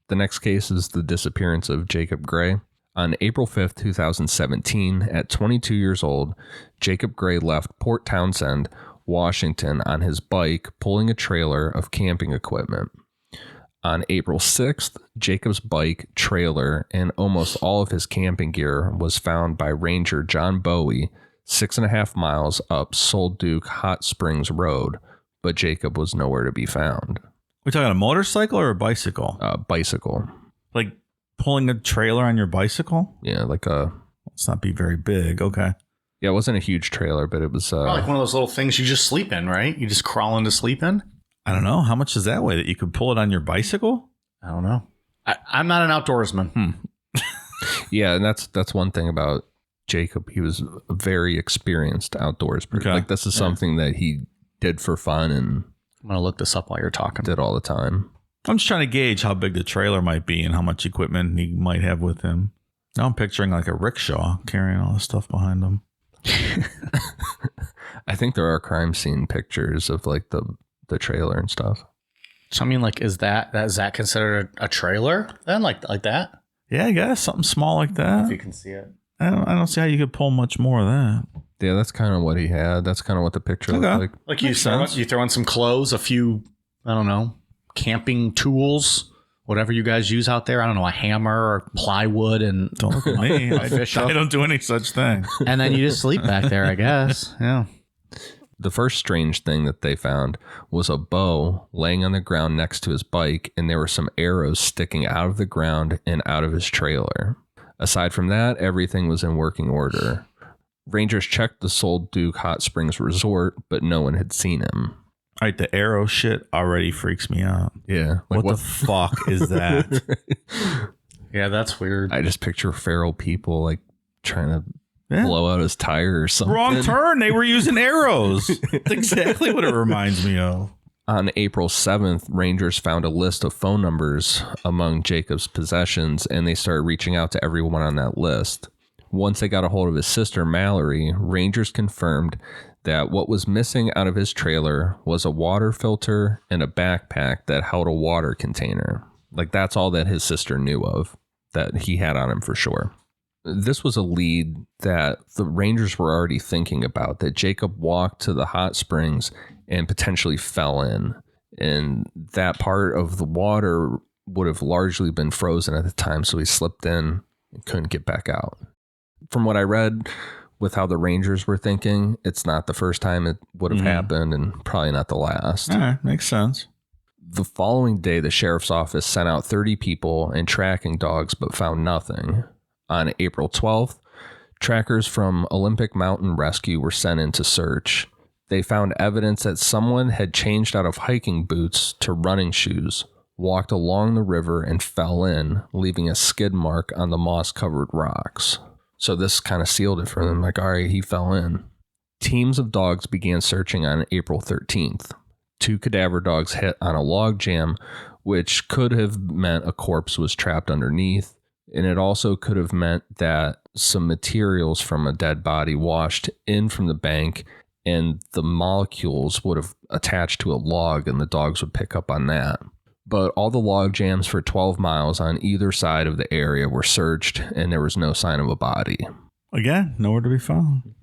The next case is the disappearance of Jacob Gray. On April 5th, 2017, at 22 years old, Jacob Gray left Port Townsend, Washington on his bike pulling a trailer of camping equipment. On April 6th, Jacob's bike, trailer, and almost all of his camping gear was found by Ranger John Bowie 6.5 miles up Solduke Hot Springs Road, but Jacob was nowhere to be found. We talking a motorcycle or a bicycle? Bicycle. Like pulling a trailer on your bicycle? Yeah, like a... Let's not be very big. Okay. Yeah, it wasn't a huge trailer, but it was... like one of those little things you just sleep in, right? You just crawl into sleep in? I don't know. How much does that weigh that you could pull it on your bicycle? I don't know. I'm not an outdoorsman. Yeah, and that's one thing about Jacob. He was a very experienced outdoors person. Okay. Like, this is something that he did for fun and... I'm going to look this up while you're talking. Did all the time. I'm just trying to gauge how big the trailer might be and how much equipment he might have with him. Now I'm picturing like a rickshaw carrying all this stuff behind him. I think there are crime scene pictures of like the trailer and stuff. So I mean, like, is that considered a trailer then? Like that? Yeah, I guess something small like that. If you can see it. I don't see how you could pull much more of that. Yeah, that's kind of what he had. That's kind of what the picture looked like. Like you throw in some clothes, a few, I don't know, camping tools, whatever you guys use out there. I don't know, a hammer or plywood, and Don't look at me. I fish up. don't do any such thing. And then you just sleep back there, I guess. Yeah. The first strange thing that they found was a bow laying on the ground next to his bike, and there were some arrows sticking out of the ground and out of his trailer. Aside from that, everything was in working order. Rangers checked the Solduke Hot Springs Resort, but no one had seen him. All right, the arrow shit already freaks me out. Yeah. Like, what the fuck is that? Yeah, that's weird. I just picture feral people like trying to blow out his tire or something. Wrong turn. They were using arrows. That's exactly what it reminds me of. On April 7th, Rangers found a list of phone numbers among Jacob's possessions, and they started reaching out to everyone on that list. Once they got a hold of his sister, Mallory, Rangers confirmed that what was missing out of his trailer was a water filter and a backpack that held a water container. Like, that's all that his sister knew of, that he had on him for sure. This was a lead that the Rangers were already thinking about, that Jacob walked to the hot springs and potentially fell in. And that part of the water would have largely been frozen at the time, so he slipped in and couldn't get back out. From what I read with how the Rangers were thinking, it's not the first time it would have happened, and probably not the last. All right, makes sense. The following day, the sheriff's office sent out 30 people and tracking dogs, but found nothing. On April 12th, trackers from Olympic Mountain Rescue were sent in to search. They found evidence that someone had changed out of hiking boots to running shoes, walked along the river, and fell in, leaving a skid mark on the moss-covered rocks. So this kind of sealed it for them. Like, all right, he fell in. Teams of dogs began searching on April 13th. 2 cadaver dogs hit on a log jam, which could have meant a corpse was trapped underneath. And it also could have meant that some materials from a dead body washed in from the bank, and the molecules would have attached to a log, and the dogs would pick up on that. But all the log jams for 12 miles on either side of the area were searched, and there was no sign of a body. Again, nowhere to be found.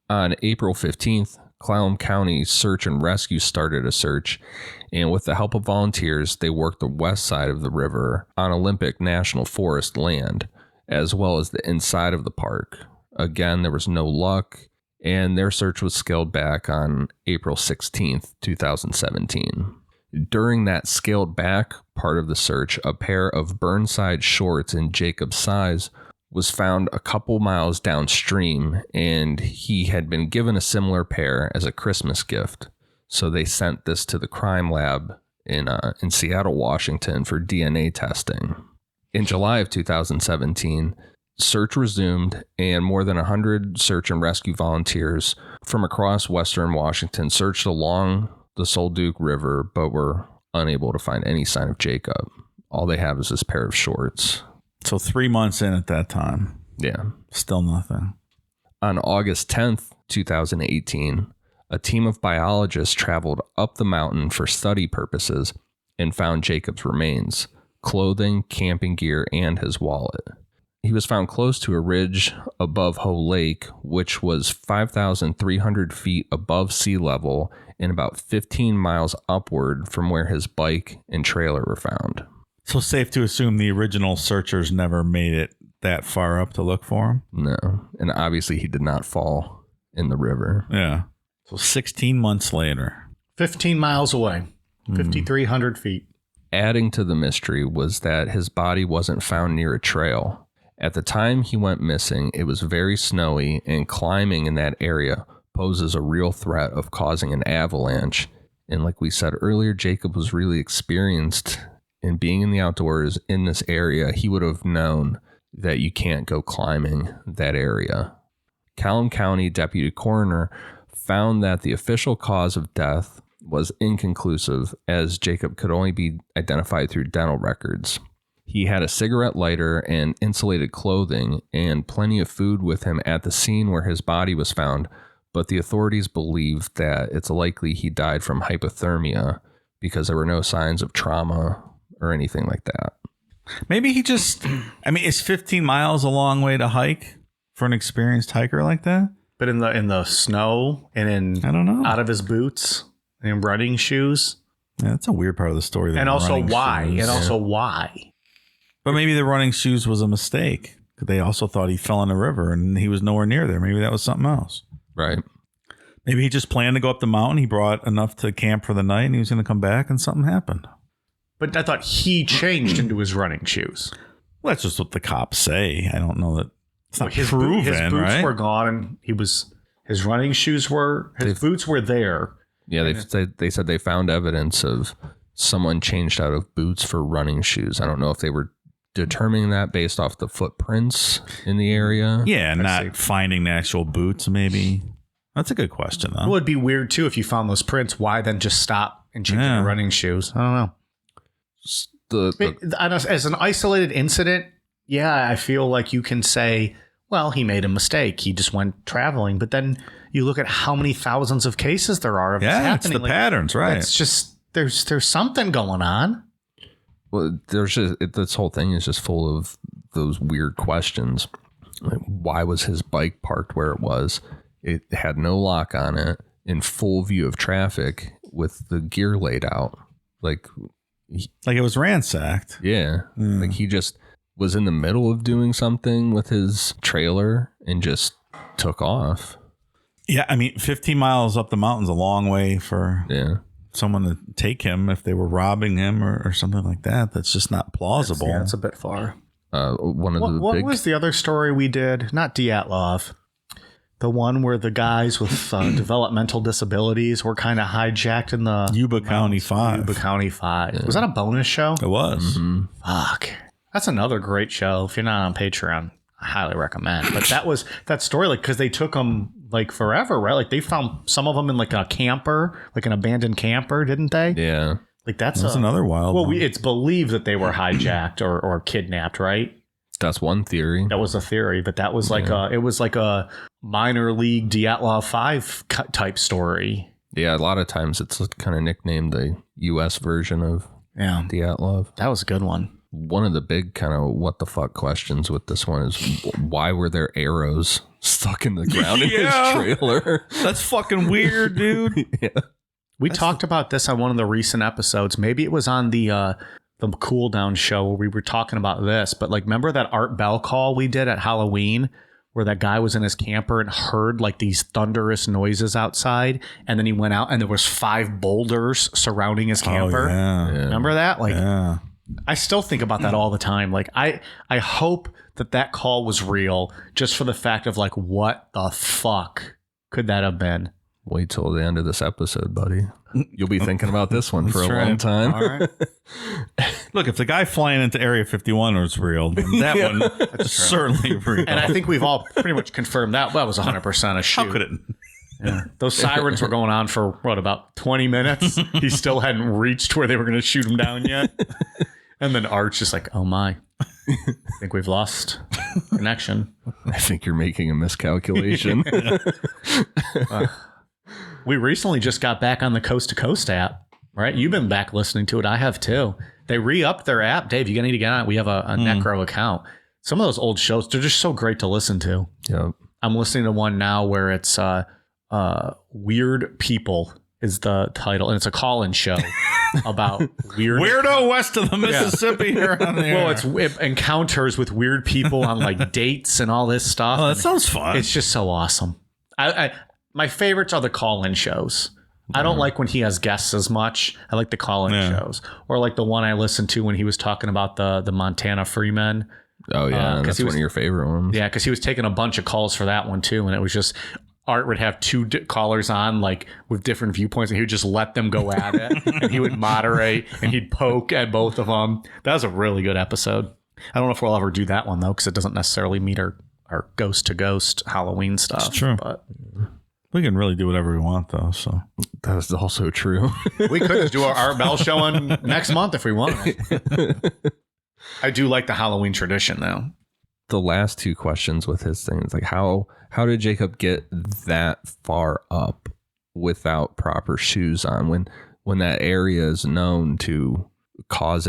On April 15th, Clallam County Search and Rescue started a search, and with the help of volunteers, they worked the west side of the river on Olympic National Forest land, as well as the inside of the park. Again, there was no luck, and their search was scaled back on April 16th, 2017. During that scaled back part of the search, a pair of Burnside shorts in Jacob's size was found a couple miles downstream, and he had been given a similar pair as a Christmas gift. So they sent this to the crime lab in Seattle, Washington for DNA testing. In July of 2017, search resumed, and more than 100 search and rescue volunteers from across western Washington searched along the Solduke River, but were unable to find any sign of Jacob. All they have is this pair of shorts. So 3 months in at that time. Yeah. Still nothing. On August 10th, 2018, a team of biologists traveled up the mountain for study purposes and found Jacob's remains, clothing, camping gear, and his wallet. He was found close to a ridge above Hoe Lake, which was 5,300 feet above sea level and about 15 miles upward from where his bike and trailer were found. So safe to assume the original searchers never made it that far up to look for him? No. And obviously he did not fall in the river. Yeah. So 16 months later. 15 miles away. 5,300 feet. Adding to the mystery was that his body wasn't found near a trail. At the time he went missing, it was very snowy, and climbing in that area poses a real threat of causing an avalanche. And like we said earlier, Jacob was really experienced in being in the outdoors in this area. He would have known that you can't go climbing that area. Clallam County Deputy Coroner found that the official cause of death was inconclusive, as Jacob could only be identified through dental records. He had a cigarette lighter and insulated clothing and plenty of food with him at the scene where his body was found, but the authorities believe that it's likely he died from hypothermia because there were no signs of trauma or anything like that. Maybe he just, is 15 miles a long way to hike for an experienced hiker like that? But in the snow and I don't know. out of his boots and running shoes. Yeah, that's a weird part of the story. And also why? But maybe the running shoes was a mistake. They also thought he fell in the river and he was nowhere near there. Maybe that was something else. Right. Maybe he just planned to go up the mountain. He brought enough to camp for the night and he was going to come back and something happened. But I thought he changed into his running shoes. Well, that's just what the cops say. I don't know that it's not His proven, boots right? were gone, and his running shoes were, his boots were there. Yeah, they said they found evidence of someone changed out of boots for running shoes. I don't know if they were determining that based off the footprints in the area. Yeah, not finding the actual boots, maybe. That's a good question, though. Well, it'd be weird, too, if you found those prints. Why then just stop and change into running shoes? I don't know. As an isolated incident, yeah, I feel like you can say, well, he made a mistake. He just went traveling. But then you look at how many thousands of cases there are of this happening. It's the patterns, right? It's just, there's something going on. Well, this whole thing is just full of those weird questions. Like, why was his bike parked where it was? It had no lock on it, in full view of traffic with the gear laid out. Like it was ransacked. Yeah. Like he just was in the middle of doing something with his trailer and just took off. Yeah, 15 miles up the mountain's a long way for someone to take him if they were robbing him or something like that. That's just not plausible. That's a bit far. What was the other story we did? Not Dyatlov. The one where the guys with developmental disabilities were kind of hijacked in the Yuba County 5. Yuba County 5. Yeah. Was that a bonus show? It was. Mm-hmm. Fuck. That's another great show. If you're not on Patreon, I highly recommend. But that was that story, like, because they took them like forever, right? Like they found some of them in like a camper, like an abandoned camper, didn't they? Yeah. Like that's another wild one. It's believed that they were hijacked or kidnapped, right? That's one theory. That was a theory, but that was like it was like a minor league Dyatlov 5 type story. Yeah, a lot of times it's kind of nicknamed the U.S. version of Dyatlov. That was a good one. one of the big kind of what the fuck questions with this one is why were there arrows stuck in the ground in his trailer? That's fucking weird, dude. Yeah. We talked about this on one of the recent episodes. Maybe it was on the Cool Down show where we were talking about this. But like, remember that Art Bell call we did at Halloween where that guy was in his camper and heard like these thunderous noises outside, and then he went out and there was 5 boulders surrounding his camper. Oh, yeah. Remember that? Like, Yeah. I still think about that all the time. Like, I hope that call was real, just for the fact of like, what the fuck could that have been? Wait till the end of this episode, buddy. You'll be thinking about this one for a That's long right. time. All right. Look, if the guy flying into Area 51 was real, then that one is certainly real. And I think we've all pretty much confirmed that was 100% a shoot. How could it? Yeah. Those sirens were going on for what, about 20 minutes? He still hadn't reached where they were going to shoot him down yet. And then Art's just like, oh my, I think we've lost connection. I think you're making a miscalculation. We recently just got back on the Coast to Coast app, right? You've been back listening to it. I have too. They re-upped their app. Dave, you're going to need to get on it. We have a Necro account. Some of those old shows, they're just so great to listen to. Yep. I'm listening to one now where it's Weird People is the title, and it's a call-in show about Weirdo west of the Mississippi here on the air. Well, it's encounters with weird people on like dates and all this stuff. Oh, that And sounds fun. it's just so awesome. My favorites are the call-in shows. I don't like when he has guests as much. I like the call-in shows, or like the one I listened to when he was talking about the Montana Freemen. Oh, yeah. That's one of your favorite ones. Yeah, because he was taking a bunch of calls for that one too, and it was just Art would have 2 callers on, like with different viewpoints, and he would just let them go at it, and he would moderate, and he'd poke at both of them. That was a really good episode. I don't know if we'll ever do that one though, because it doesn't necessarily meet our ghost to ghost Halloween stuff. It's true. But We can really do whatever we want, though. So that is also true. we could just do our Art Bell show on next month if we wanted. I do like the Halloween tradition, though. The last 2 questions with his things, like how did Jacob get that far up without proper shoes on when that area is known to cause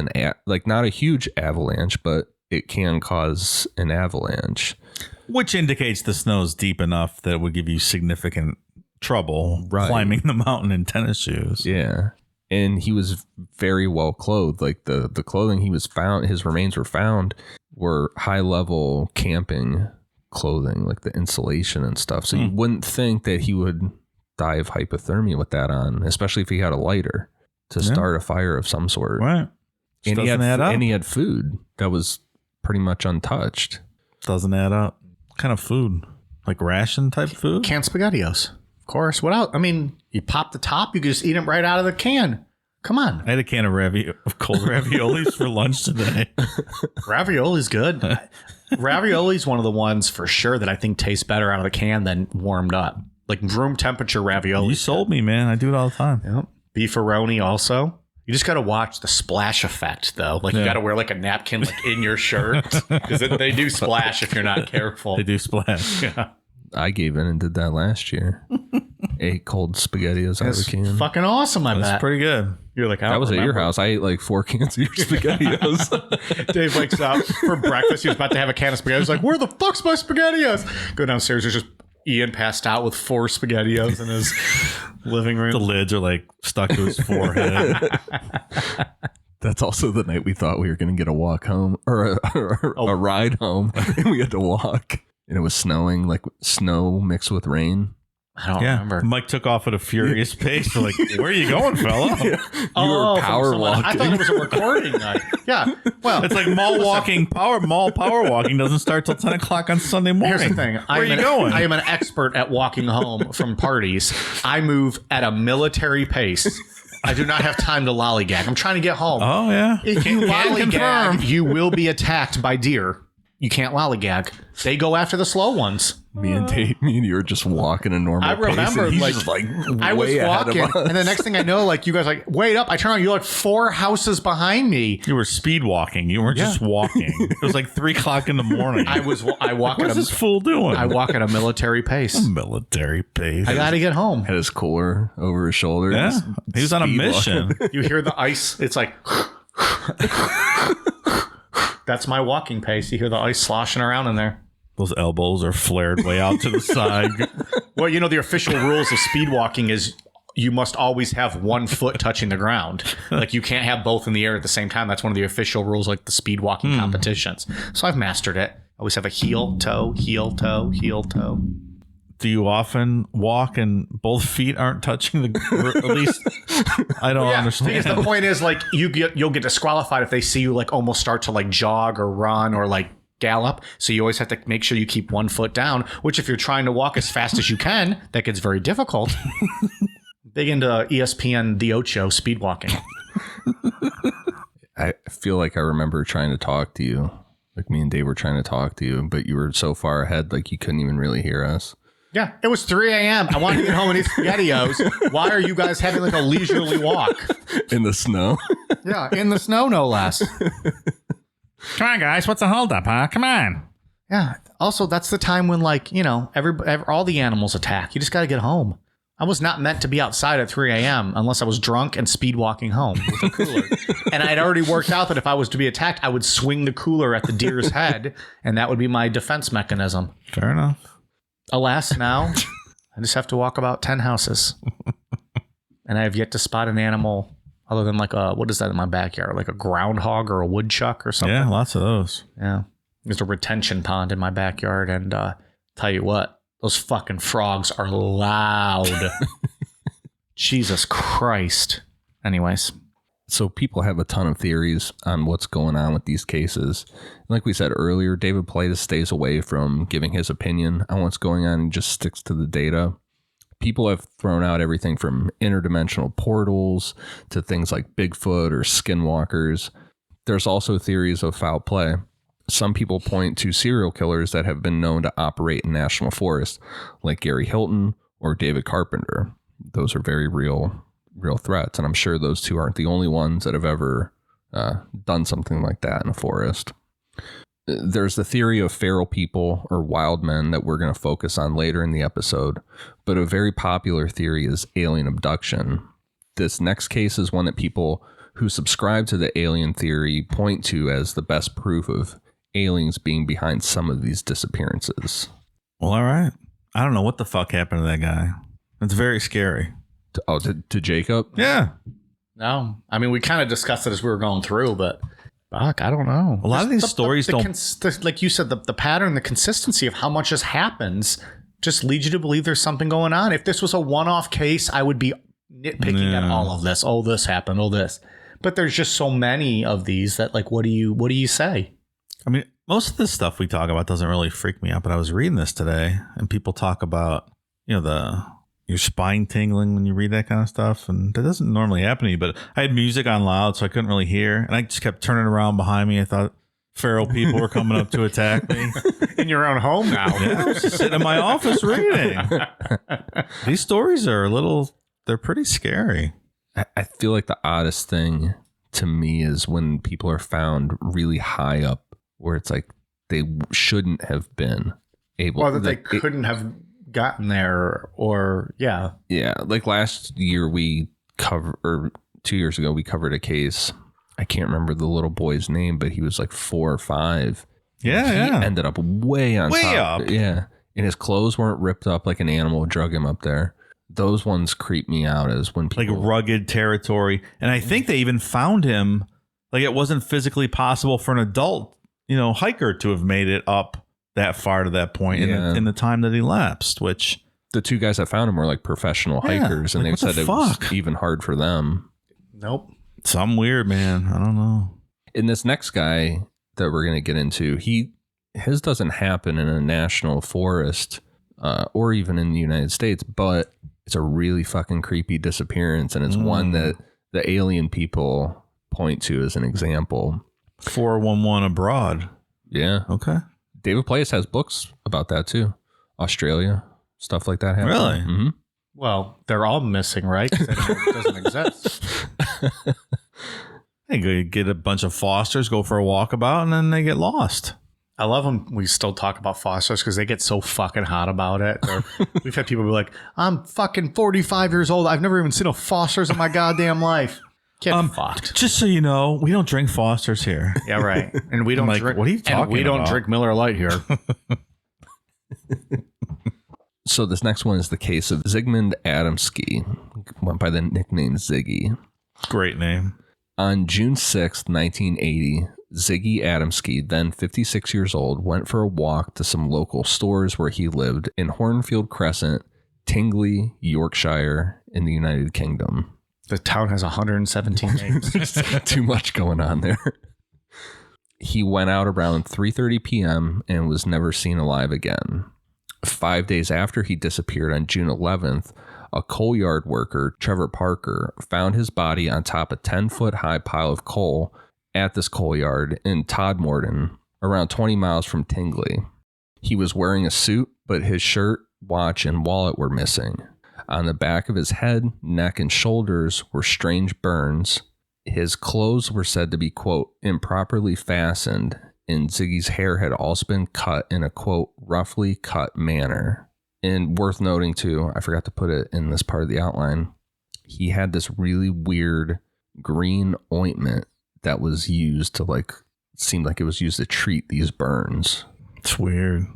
like not a huge avalanche, but it can cause an avalanche. which indicates the snow's deep enough that it would give you significant trouble climbing the mountain in tennis shoes. Yeah. And he was very well clothed. Like the clothing he was found, his remains were found, were high level camping clothing, like the insulation and stuff. So you wouldn't think that he would die of hypothermia with that on, especially if he had a lighter to start a fire of some sort. Right. And he had food that was pretty much untouched. Doesn't add up. What kind of food? Like ration type food? Canned SpaghettiOs. Of course. What else? I mean, you pop the top, you can just eat them right out of the can. Come on. I had a can of cold raviolis for lunch today. Ravioli's good. Ravioli's one of the ones for sure that I think tastes better out of the can than warmed up. Like room temperature ravioli. You sold me, man. I do it all the time. Yep. Beefaroni also. You just got to watch the splash effect, though. Like you got to wear like a napkin like in your shirt because they do splash if you're not careful. They do splash. Yeah. I gave in and did that last year. Ate cold SpaghettiOs out of That's the can. fucking awesome, I bet. That's pretty good. You're like, I That don't was at your remember. house. I ate like 4 cans of your SpaghettiOs. Dave wakes up for breakfast. He was about to have a can of SpaghettiOs. He's like, where the fuck's my SpaghettiOs? Go downstairs. There's just Ian passed out with 4 SpaghettiOs in his living room. The lids are like stuck to his forehead. That's also the night we thought we were going to get a walk home or a ride home, and we had to walk. And it was snowing, like snow mixed with rain. I don't remember. Mike took off at a furious pace. We're like, where are you going, fella? You were power walking. I thought it was a recording night. Yeah. Well, It's like mall power walking doesn't start till 10 o'clock on Sunday morning. here's the thing. Where are you going? I am an expert at walking home from parties. I move at a military pace. I do not have time to lollygag. I'm trying to get home. Oh, yeah. If you Can confirm. lollygag, you will be attacked by deer. You can't lollygag. They go after the slow ones. Me and you were just walking a normal I pace, remember, and he's like, just like I was way ahead walking, of us. and the next thing I know, like, you guys like, wait up. I turn around, you're like 4 houses behind me. You were speed walking. You weren't just walking. It was like 3 o'clock in the morning. I walk What's at this fool doing? I walk at a military pace. Military pace. I got to get home. Had his cooler over his shoulder. Yeah. just He was on a speed mission. You hear the ice. It's like, That's my walking pace. You hear the ice sloshing around in there. Those elbows are flared way out to the side. Well, you know, the official rules of speed walking is you must always have one foot touching the ground. Like, you can't have both in the air at the same time. That's one of the official rules, like the speed walking competitions. So I've mastered it. I always have a heel, toe, heel, toe, heel, toe. Do you often walk and both feet aren't touching the, at least I don't understand. Because the point is, like, you'll get disqualified if they see you like almost start to like jog or run or like gallop. So you always have to make sure you keep one foot down, which if you're trying to walk as fast as you can, that gets very difficult. Big into ESPN The Ocho speed walking. I feel like I remember trying to talk to you. Like, me and Dave were trying to talk to you, but you were so far ahead, like you couldn't even really hear us. Yeah, it was 3 a.m. I wanted to get home and eat SpaghettiOs. Why are you guys having like a leisurely walk? In the snow? Yeah, in the snow, no less. Come on, guys. What's the holdup, huh? Come on. Yeah. Also, that's the time when, like, you know, all the animals attack. You just got to get home. I was not meant to be outside at 3 a.m. unless I was drunk and speed walking home with a cooler. And I'd already worked out that if I was to be attacked, I would swing the cooler at the deer's head, and that would be my defense mechanism. Fair enough. Alas, now I just have to walk about 10 houses. And I have yet to spot an animal other than like what is that in my backyard? Like a groundhog or a woodchuck or something? Yeah, lots of those. Yeah. There's a retention pond in my backyard, and tell you what, those fucking frogs are loud. Jesus Christ. Anyways. So people have a ton of theories on what's going on with these cases. Like we said earlier, David Paulides stays away from giving his opinion on what's going on and just sticks to the data. People have thrown out everything from interdimensional portals to things like Bigfoot or skinwalkers. There's also theories of foul play. Some people point to serial killers that have been known to operate in national forests, like Gary Hilton or David Carpenter. Those are very real threats, and I'm sure those two aren't the only ones that have ever done something like that in a forest. There's the theory of feral people or wild men that we're going to focus on later in the episode, but a very popular theory is alien abduction. This next case is one that people who subscribe to the alien theory point to as the best proof of aliens being behind some of these disappearances. Well, all right. I don't know what the fuck happened to that guy. It's very scary. To Jacob? Yeah. No. I mean, we kind of discussed it as we were going through, but fuck, I don't know. A lot of these stories like you said, the pattern, the consistency of how much just happens just leads you to believe there's something going on. If this was a one-off case, I would be nitpicking at all of this. Oh, this happened. Oh, this. But there's just so many of these that, like, what do you say? I mean, most of this stuff we talk about doesn't really freak me out, but I was reading this today and people talk about, you know, your spine tingling when you read that kind of stuff. And that doesn't normally happen to me, but I had music on loud, so I couldn't really hear. And I just kept turning around behind me. I thought feral people were coming up to attack me. In your own home now. Yeah, I was just sitting in my office reading. These stories are they're pretty scary. I feel like the oddest thing to me is when people are found really high up where it's like they shouldn't have been able or that they couldn't have gotten there, or yeah, like last year or 2 years ago we covered a case. I can't remember the little boy's name, but he was like 4 or 5. He ended up way on top. Up. Yeah, and his clothes weren't ripped up like an animal drug him up there. Those ones creep me out as when people like rugged territory. And I think they even found him like it wasn't physically possible for an adult, hiker to have made it up that far to that point in the time that he lapsed, which the 2 guys that found him were like professional hikers, and they've said it was even hard for them. Nope. Something weird, man. I don't know. And this next guy that we're going to get into, his doesn't happen in a national forest or even in the United States, but it's a really fucking creepy disappearance, and it's one that the alien people point to as an example. 411 abroad. Yeah. Okay. David Paulides has books about that too. Australia, stuff like that happen. Really? Mm-hmm. Well, they're all missing, right? It doesn't exist. They go get a bunch of Fosters, go for a walkabout, and then they get lost. I love them. We still talk about Fosters because they get so fucking hot about it. We've had people be like, I'm fucking 45 years old. I've never even seen a Fosters in my goddamn life. Get fucked. Just so you know, we don't drink Foster's here. Yeah, right. And we don't drink. What are you talking about? We don't drink Miller Lite here. So this next one is the case of Zygmunt Adamski, went by the nickname Ziggy. Great name. On June 6th, 1980, Ziggy Adamski, then 56 years old, went for a walk to some local stores where he lived in Hornfield Crescent, Tingley, Yorkshire, in the United Kingdom. The town has 117 names. Too much going on there. He went out around 3:30 p.m. and was never seen alive again. 5 days after he disappeared on June 11th, a coal yard worker, Trevor Parker, found his body on top of a 10-foot-high pile of coal at this coal yard in Todmorden, around 20 miles from Tingley. He was wearing a suit, but his shirt, watch, and wallet were missing. On the back of his head, neck, and shoulders were strange burns. His clothes were said to be, quote, improperly fastened, and Ziggy's hair had also been cut in a, quote, roughly cut manner. And worth noting, too, I forgot to put it in this part of the outline, he had this really weird green ointment that was used to, like, seemed like it was used to treat these burns. It's weird.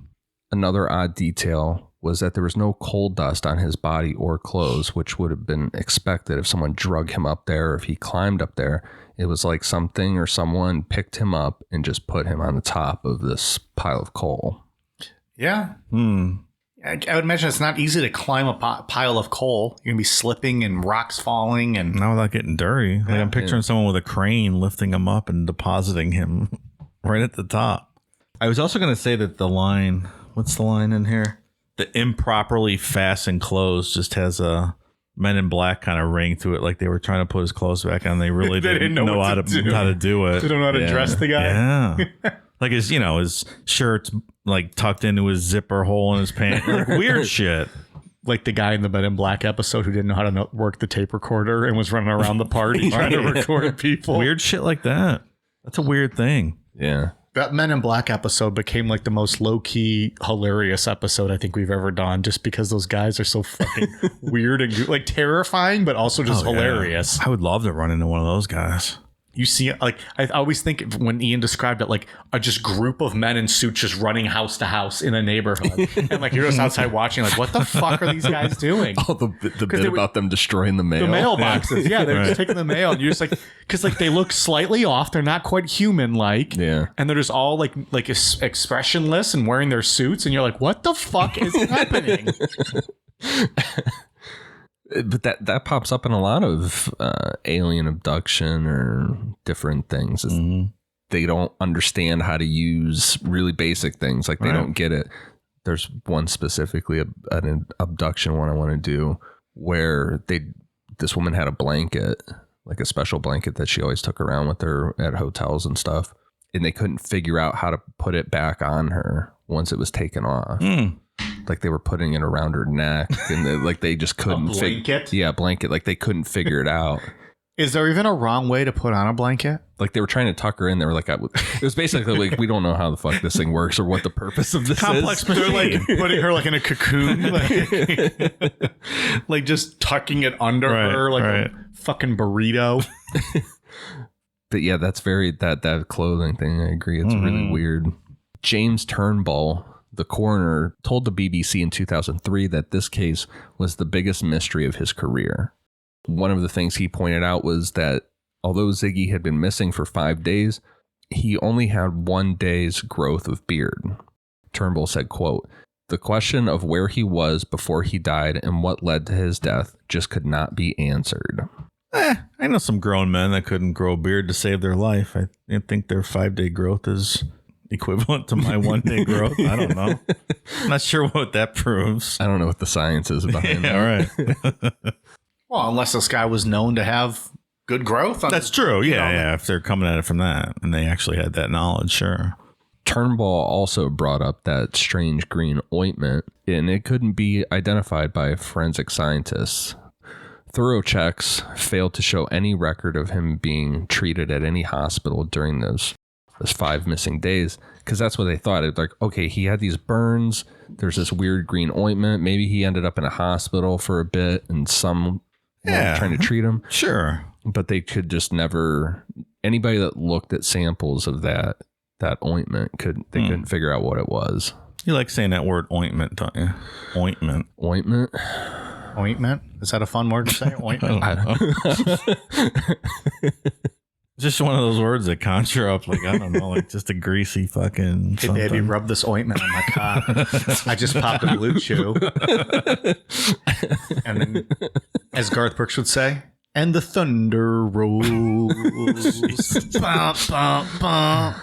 Another odd detail was that there was no coal dust on his body or clothes, which would have been expected if someone drug him up there or if he climbed up there. It was like something or someone picked him up and just put him on the top of this pile of coal. Yeah. I would imagine it's not easy to climb a pile of coal. You're going to be slipping and rocks falling. And Not without getting dirty. Like I'm picturing someone with a crane lifting him up and depositing him right at the top. I was also going to say that the line, what's the line in here? The improperly fastened clothes just has a Men in Black kind of ring to it, like they were trying to put his clothes back on. They really didn't know how to do it. They don't know how to dress the guy. Yeah. Like his shirt's like tucked into his zipper hole in his pants. Like weird shit. Like the guy in the Men in Black episode who didn't know how to work the tape recorder and was running around the party trying to record people. Weird shit like that. That's a weird thing. Yeah. That Men in Black episode became like the most low-key hilarious episode I think we've ever done, just because those guys are so fucking weird and like terrifying, but also just hilarious. I would love to run into one of those guys. You see, like, I always think when Ian described it, like a just group of men in suits just running house to house in a neighborhood. And like, you're just outside watching, like, what the fuck are these guys doing? Oh, the bit about them destroying the mail. The mailboxes. Yeah, they're just taking the mail. And you're just like, because like they look slightly off. They're not quite human like. Yeah. And they're just all like expressionless and wearing their suits. And you're like, what the fuck is happening? But that pops up in a lot of alien abduction or different things. They don't understand how to use really basic things. Like they don't get it. There's one specifically, an abduction one I want to do, where this woman had a blanket, like a special blanket that she always took around with her at hotels and stuff. And they couldn't figure out how to put it back on her once it was taken off. Like they were putting it around her neck and they just couldn't blanket? Blanket. Like they couldn't figure it out. Is there even a wrong way to put on a blanket? Like they were trying to tuck her in. They were like, it was basically like, we don't know how the fuck this thing works or what the purpose of this Complex is. machine. They're like putting her like in a cocoon, like just tucking it under her like a fucking burrito. But yeah, that's that clothing thing. I agree. It's really weird. James Turnbull, the coroner, told the BBC in 2003 that this case was the biggest mystery of his career. One of the things he pointed out was that although Ziggy had been missing for 5 days, he only had 1 day's growth of beard. Turnbull said, quote, "The question of where he was before he died and what led to his death just could not be answered." I know some grown men that couldn't grow a beard to save their life. I think their 5-day growth is equivalent to my 1 day growth. I don't know. Not sure what that proves. I don't know what the science is behind that. All right. Well, unless this guy was known to have good growth. That's true. Yeah. If they're coming at it from that and they actually had that knowledge, sure. Turnbull also brought up that strange green ointment, and it couldn't be identified by forensic scientists. Thorough checks failed to show any record of him being treated at any hospital during those 5 missing days, because that's what they thought. It's like, okay, he had these burns. There's this weird green ointment. Maybe he ended up in a hospital for a bit and some trying to treat him. Sure. but they could just never. Anybody that looked at samples of that ointment couldn't figure out what it was. You like saying that word ointment, don't you? Ointment. Ointment. Ointment? Is that a fun word to say? Ointment. Just one of those words that conjure up, like, I don't know, like just a greasy fucking Hey, something. baby, rub this ointment on my cock. I just popped a blue chew. And then, as Garth Brooks would say, and the thunder rolls. Bum, bum, bum.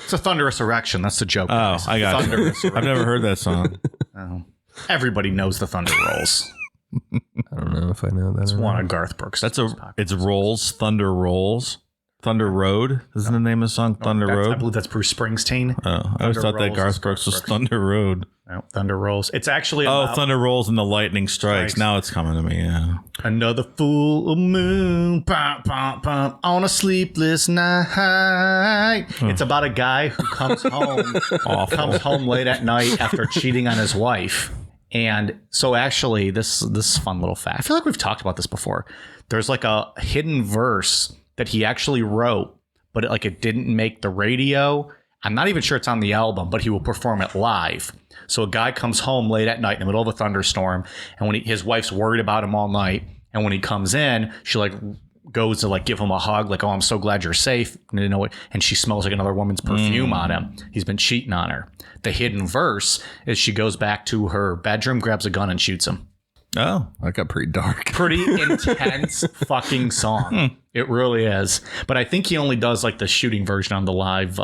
It's a thunderous erection. That's the joke. Oh, guys. I got Thunderous it. I've never heard that song. Oh. Everybody knows the thunder rolls. I don't know if I know that. It's or one not. of Garth Brooks. It's Rolls, Thunder Rolls. Thunder Road isn't the name of the song, Thunder I Road? believe that's Bruce Springsteen. Oh, I always thought that Garth Brooks was Thunder Road. No, Thunder Rolls. It's actually Thunder Rolls and the Lightning Strikes. Now it's coming to me, yeah. Another full moon, bum, bum, bum, on a sleepless night. It's about a guy who comes home late at night after cheating on his wife. And so actually, this fun little fact. I feel like we've talked about this before. There's like a hidden verse that he actually wrote, but it didn't make the radio. I'm not even sure it's on the album, but he will perform it live. So a guy comes home late at night in the middle of a thunderstorm, and when his wife's worried about him all night, and when he comes in, she goes to give him a hug, oh, I'm so glad you're safe. And she smells like another woman's perfume on him. He's been cheating on her. The hidden verse is she goes back to her bedroom, grabs a gun, and shoots him. Oh, that got pretty dark. Pretty intense fucking song. It really is. But I think he only does the shooting version on the live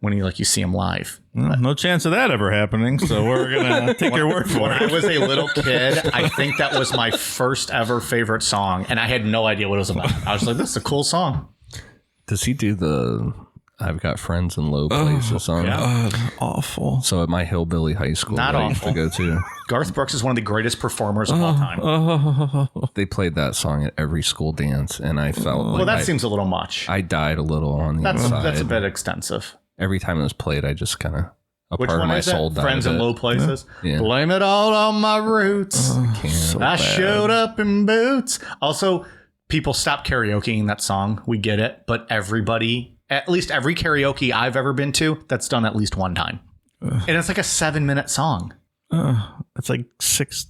when you see him live. No chance of that ever happening. So we're gonna take your word for When it. I was a little kid, I think that was my first ever favorite song, and I had no idea what it was about. I was like, "This is a cool song." Does he do the "I've Got Friends in Low Places" song? God, awful. So at my hillbilly high school, Not that I used to awful. go to, Garth Brooks is one of the greatest performers of all time. they played that song at every school dance, and I felt Well, that seems a little much. I died a little on the inside. That's a bit extensive. Every time it was played, I just kind of a Which part of one my is soul it? died. Friends a in bit. Low Places. Yeah. Blame it all on my roots. Can't. I showed up in boots. Also, people stop karaokeing that song. We get it. But everybody, at least every karaoke I've ever been to, that's done at least one time. And it's like a 7-minute song. It's like 6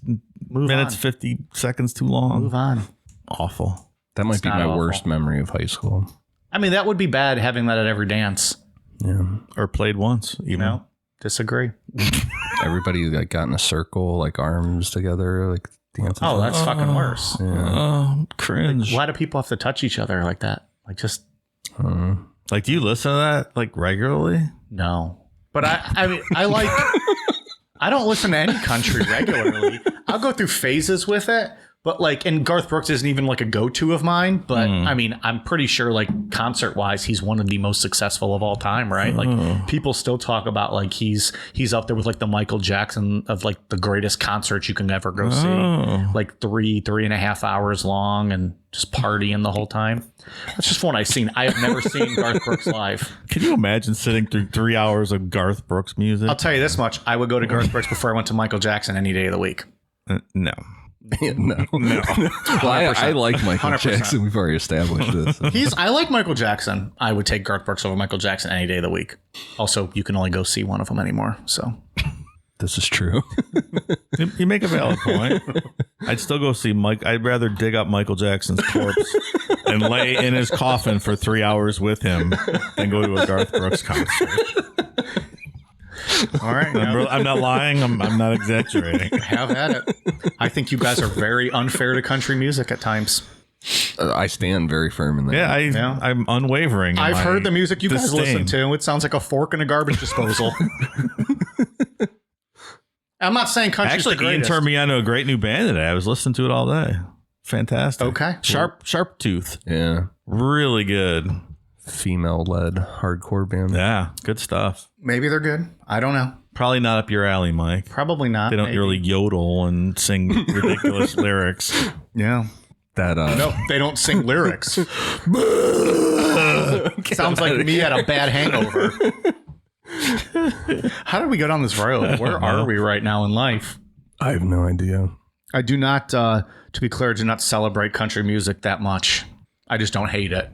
Move minutes, on. 50 seconds too long. Move on. Awful. That might be not my awful. worst memory of high school. I mean, that would be bad having that at every dance. Yeah, Or played once, even. No, disagree. everybody got in a circle, arms together, dancing. Oh, that's fucking worse. Oh, cringe. Why do people have to touch each other like that? Just Like, do you listen to that regularly? no. But I mean, I don't listen to any country regularly. I'll go through phases with it, but and Garth Brooks isn't even a go-to of mine. But I mean, I'm pretty sure concert-wise, he's one of the most successful of all time, right? People still talk about he's up there with the Michael Jackson of the greatest concerts you can ever go see, 3.5 hours long and just partying the whole time. That's just one I've seen. I have never seen Garth Brooks live. Can you imagine sitting through 3 hours of Garth Brooks music? I'll tell you this much: I would go to Garth Brooks before I went to Michael Jackson any day of the week. No. no. Well, I like Michael 100%. Jackson. We've already established this. I like Michael Jackson. I would take Garth Brooks over Michael Jackson any day of the week. Also, you can only go see one of them anymore. So This is true. You make a valid point. I'd still go see Mike. I'd rather dig up Michael Jackson's corpse and lay in his coffin for 3 hours with him than go to a Garth Brooks concert. all right, I'm not lying. I'm not exaggerating. have at it. I think you guys are very unfair to country music at times. I stand very firm in that. Yeah, I'm unwavering. in I've my heard the music you guys disdain. listen to. It sounds like a fork in a garbage disposal. I'm not saying country's the Actually, Ian greatest. turned me on to a great new band today. I was listening to it all day. Fantastic. Okay. Sharp Tooth. Yeah. Really good. Female-led hardcore band. Yeah, good stuff. Maybe they're good. I don't know. Probably not up your alley, Mike. Probably not. They don't Maybe. really yodel and sing ridiculous lyrics. Yeah. That No, they don't sing lyrics. Sounds like me at a bad hangover. How did we go down this road? Where are we right now in life? I have no idea. I do not, to be clear, do not celebrate country music that much. I just don't hate it.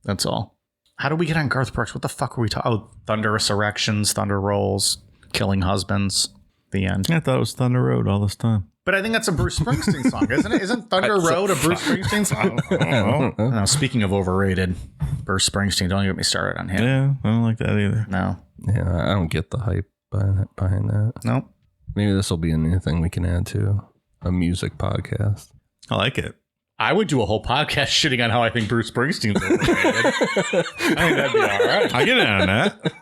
That's all. How do we get on Garth Brooks? What the fuck were we talking? Oh, thunderous erections, thunder rolls, killing husbands. The end. I thought it was Thunder Road all this time. But I think that's a Bruce Springsteen song, isn't it? Isn't Thunder Road a Bruce Springsteen song? Now, speaking of overrated, Bruce Springsteen, don't get me started on him. Yeah, I don't like that either. No. Yeah, I don't get the hype behind that. Nope. Maybe this will be a new thing we can add to a music podcast. I like it. I would do a whole podcast shitting on how I think Bruce Springsteen's overrated. I think that'd be all right. I get in on that.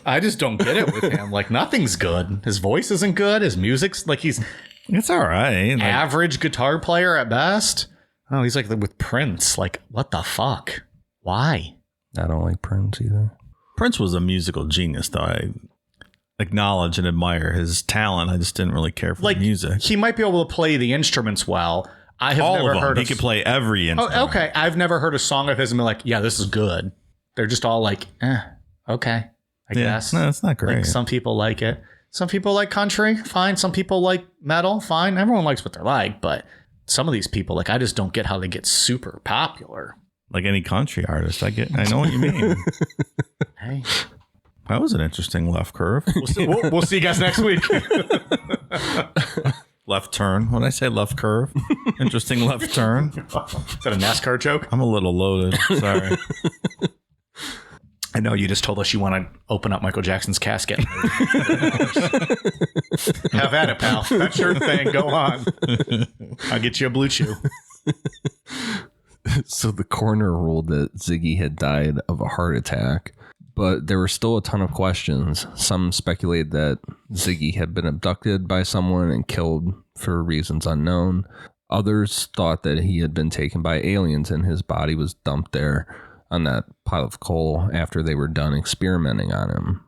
I just don't get it with him. Like, nothing's good. His voice isn't good. His music's like It's all right. Like, average guitar player at best. Oh, he's like with Prince. Like, what the fuck? Why? I don't like Prince either. Prince was a musical genius, though. I acknowledge and admire his talent. I just didn't really care for the music. He might be able to play the instruments well. I have All never of them. heard. He could play every instrument. Oh, okay. I've never heard a song of his and been like, yeah, this is good. They're just all like, okay, I guess. No, it's not great. Like, some people like it. Some people like country. Fine. Some people like metal. Fine. Everyone likes what they like. But some of these people, like, I just don't get how they get super popular. Like any country artist. I know what you mean. Hey. That was an interesting left curve. We'll see you guys next week. Left turn. When I say left curve, interesting left turn. Is that a NASCAR joke? I'm a little loaded. Sorry. I know you just told us you want to open up Michael Jackson's casket. Have at it, pal. That's your thing. Go on. I'll get you a blue chew. So the coroner ruled that Ziggy had died of a heart attack, but there were still a ton of questions. Some speculated that Ziggy had been abducted by someone and killed for reasons unknown. Others thought that he had been taken by aliens and his body was dumped there on that pile of coal after they were done experimenting on him.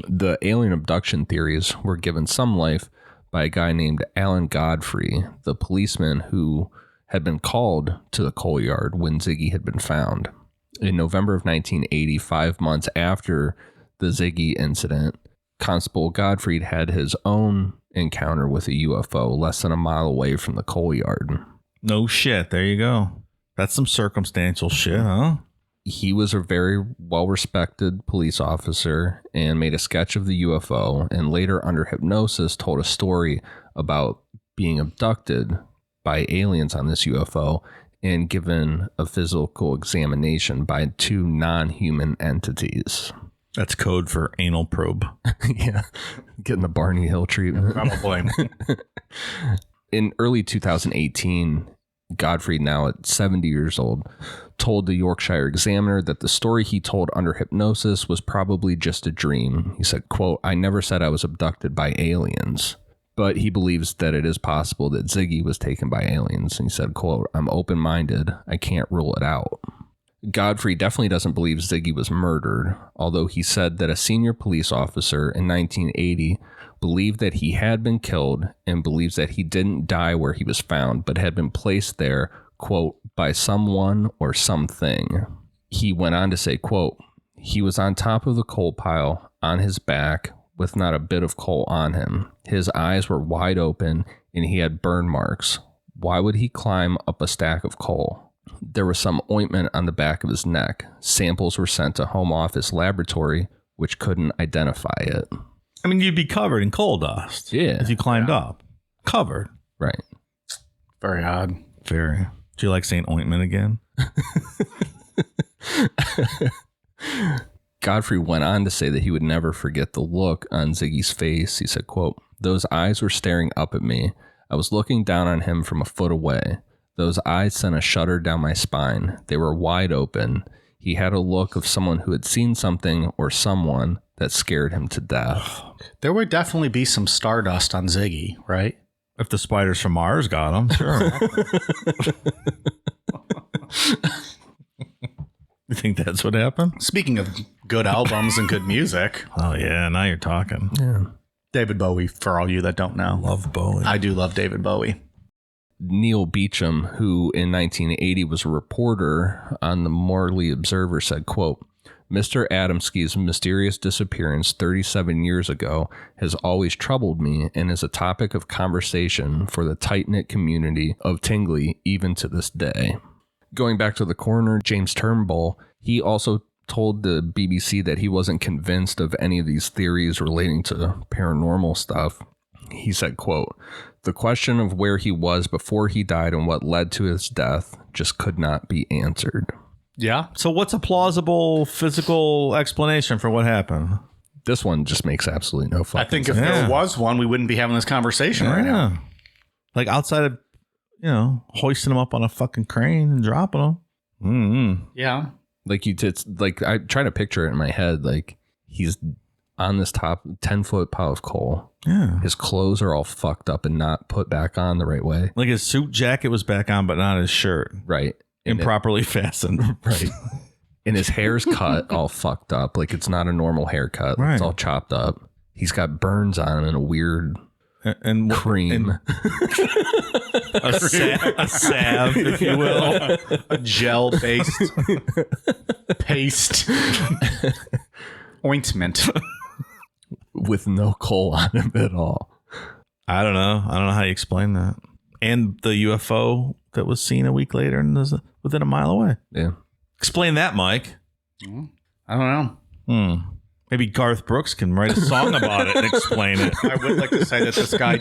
The alien abduction theories were given some life by a guy named Alan Godfrey, the policeman who had been called to the coal yard when Ziggy had been found. In November of 1980, 5 months after the Ziggy incident, Constable Godfrey had his own encounter with a UFO less than a mile away from the coal yard. No shit. There you go. That's some circumstantial shit, huh? He was a very well-respected police officer and made a sketch of the UFO, and later under hypnosis told a story about being abducted by aliens on this UFO and given a physical examination by 2 non-human entities. That's code for anal probe. Yeah, getting the Barney Hill treatment. Probably. In early 2018, Godfrey, now at 70 years old, told the Yorkshire Examiner that the story he told under hypnosis was probably just a dream. He said, quote, "I never said I was abducted by aliens." But he believes that it is possible that Ziggy was taken by aliens. And he said, quote, "I'm open-minded. I can't rule it out." Godfrey definitely doesn't believe Ziggy was murdered, although he said that a senior police officer in 1980 believed that he had been killed and believes that he didn't die where he was found, but had been placed there, quote, "by someone or something." He went on to say, quote, "He was on top of the coal pile on his back with not a bit of coal on him. His eyes were wide open and he had burn marks. Why would he climb up a stack of coal? There was some ointment on the back of his neck. Samples were sent to Home Office Laboratory, which couldn't identify it." I mean, you'd be covered in coal dust. Yeah. If you climbed up. Covered. Right. Very odd. Very. Do you like saying ointment again? Godfrey went on to say that he would never forget the look on Ziggy's face. He said, quote, "Those eyes were staring up at me. I was looking down on him from a foot away. Those eyes sent a shudder down my spine. They were wide open. He had a look of someone who had seen something or someone that scared him to death." There would definitely be some stardust on Ziggy, right? If the spiders from Mars got him, sure. You think that's what happened? Speaking of good albums and good music, Oh, yeah. Now you're talking. Yeah. David Bowie, for all you that don't know. Love Bowie. I do love David Bowie. Neil Beecham, who in 1980 was a reporter on the Morley Observer, said, quote, Mr. Adamski's mysterious disappearance 37 years ago has always troubled me and is a topic of conversation for the tight-knit community of Tingley even to this day. Going back to the coroner, James Turnbull, he also told the BBC that he wasn't convinced of any of these theories relating to paranormal stuff. He said, quote, "The question of where he was before he died and what led to his death just could not be answered." Yeah. So what's a plausible physical explanation for what happened? This one just makes absolutely no fucking I think if sense. there was one, we wouldn't be having this conversation right now. Like outside of, hoisting them up on a fucking crane and dropping them. Mm-hmm. Yeah. Like I try to picture it in my head. Like he's on this top 10-foot pile of coal. Yeah. His clothes are all fucked up and not put back on the right way. Like his suit jacket was back on, but not his shirt. Right. Improperly fastened. Right. And his hair's cut all fucked up. Like it's not a normal haircut. Right. It's all chopped up. He's got burns on him and a weird and cream. A salve, if you will. A gel-based paste ointment. With no coal on him at all. I don't know how you explain that. And the UFO that was seen a week later and was within a mile away. Yeah. Explain that, Mike. I don't know. Maybe Garth Brooks can write a song about it and explain it. I would like to say that this guy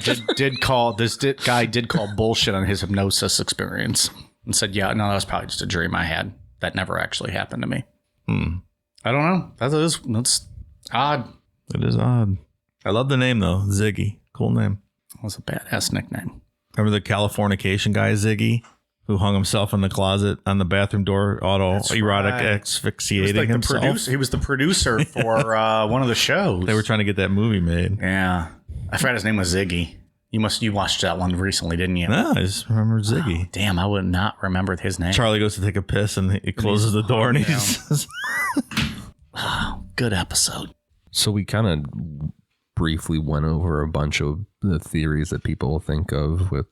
did call bullshit on his hypnosis experience and said, yeah, no, that was probably just a dream I had. That never actually happened to me. I don't know. That's odd. It is odd. I love the name, though. Ziggy. Cool name. That was a badass nickname. Remember the Californication guy, Ziggy, who hung himself in the closet on the bathroom door, erotic asphyxiating himself? He was the producer for one of the shows. They were trying to get that movie made. Yeah. I forgot his name was Ziggy. You watched that one recently, didn't you? No, I just remember Ziggy. Oh, damn, I would not remember his name. Charlie goes to take a piss and he closes the door and he says, good episode. So we kind of briefly went over a bunch of the theories that people think of with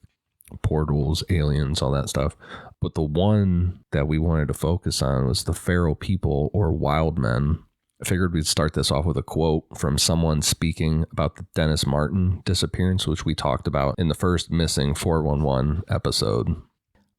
portals, aliens, all that stuff. But the one that we wanted to focus on was the feral people or wild men. I figured we'd start this off with a quote from someone speaking about the Dennis Martin disappearance, which we talked about in the first Missing 411 episode.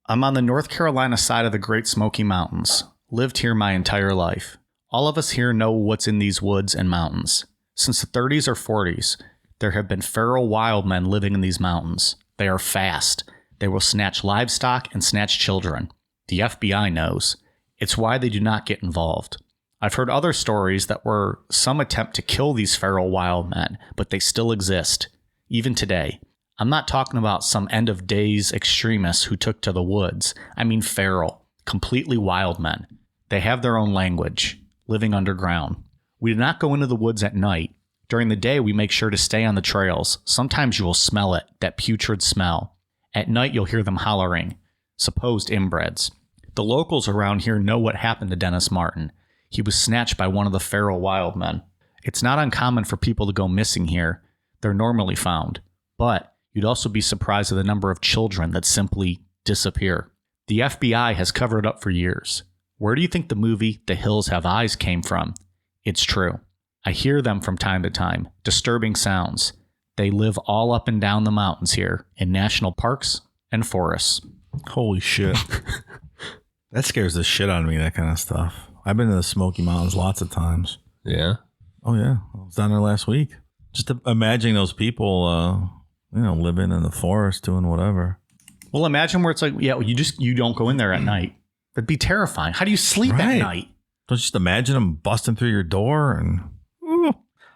I'm on the North Carolina side of the Great Smoky Mountains. Lived here my entire life. All of us here know what's in these woods and mountains. Since the 30s or 40s, there have been feral wild men living in these mountains. They are fast. They will snatch livestock and snatch children. The FBI knows. It's why they do not get involved. I've heard other stories that were some attempt to kill these feral wild men, but they still exist, even today. I'm not talking about some end of days extremists who took to the woods. I mean feral, completely wild men. They have their own language, living underground. We do not go into the woods at night. During the day, we make sure to stay on the trails. Sometimes you will smell it, that putrid smell. At night, you'll hear them hollering, supposed inbreds. The locals around here know what happened to Dennis Martin. He was snatched by one of the feral wild men. It's not uncommon for people to go missing here. They're normally found. But you'd also be surprised at the number of children that simply disappear. The FBI has covered it up for years. Where do you think the movie The Hills Have Eyes came from? It's true. I hear them from time to time. Disturbing sounds. They live all up and down the mountains here in national parks and forests. holy shit. That scares the shit out of me, that kind of stuff. I've been to the Smoky Mountains lots of times. Yeah. Oh, yeah. I was down there last week. Just imagining those people, living in the forest, doing whatever. Well, imagine where it's like, yeah, you don't go in there at night. That'd be terrifying. How do you sleep at night? Don't you just imagine them busting through your door and...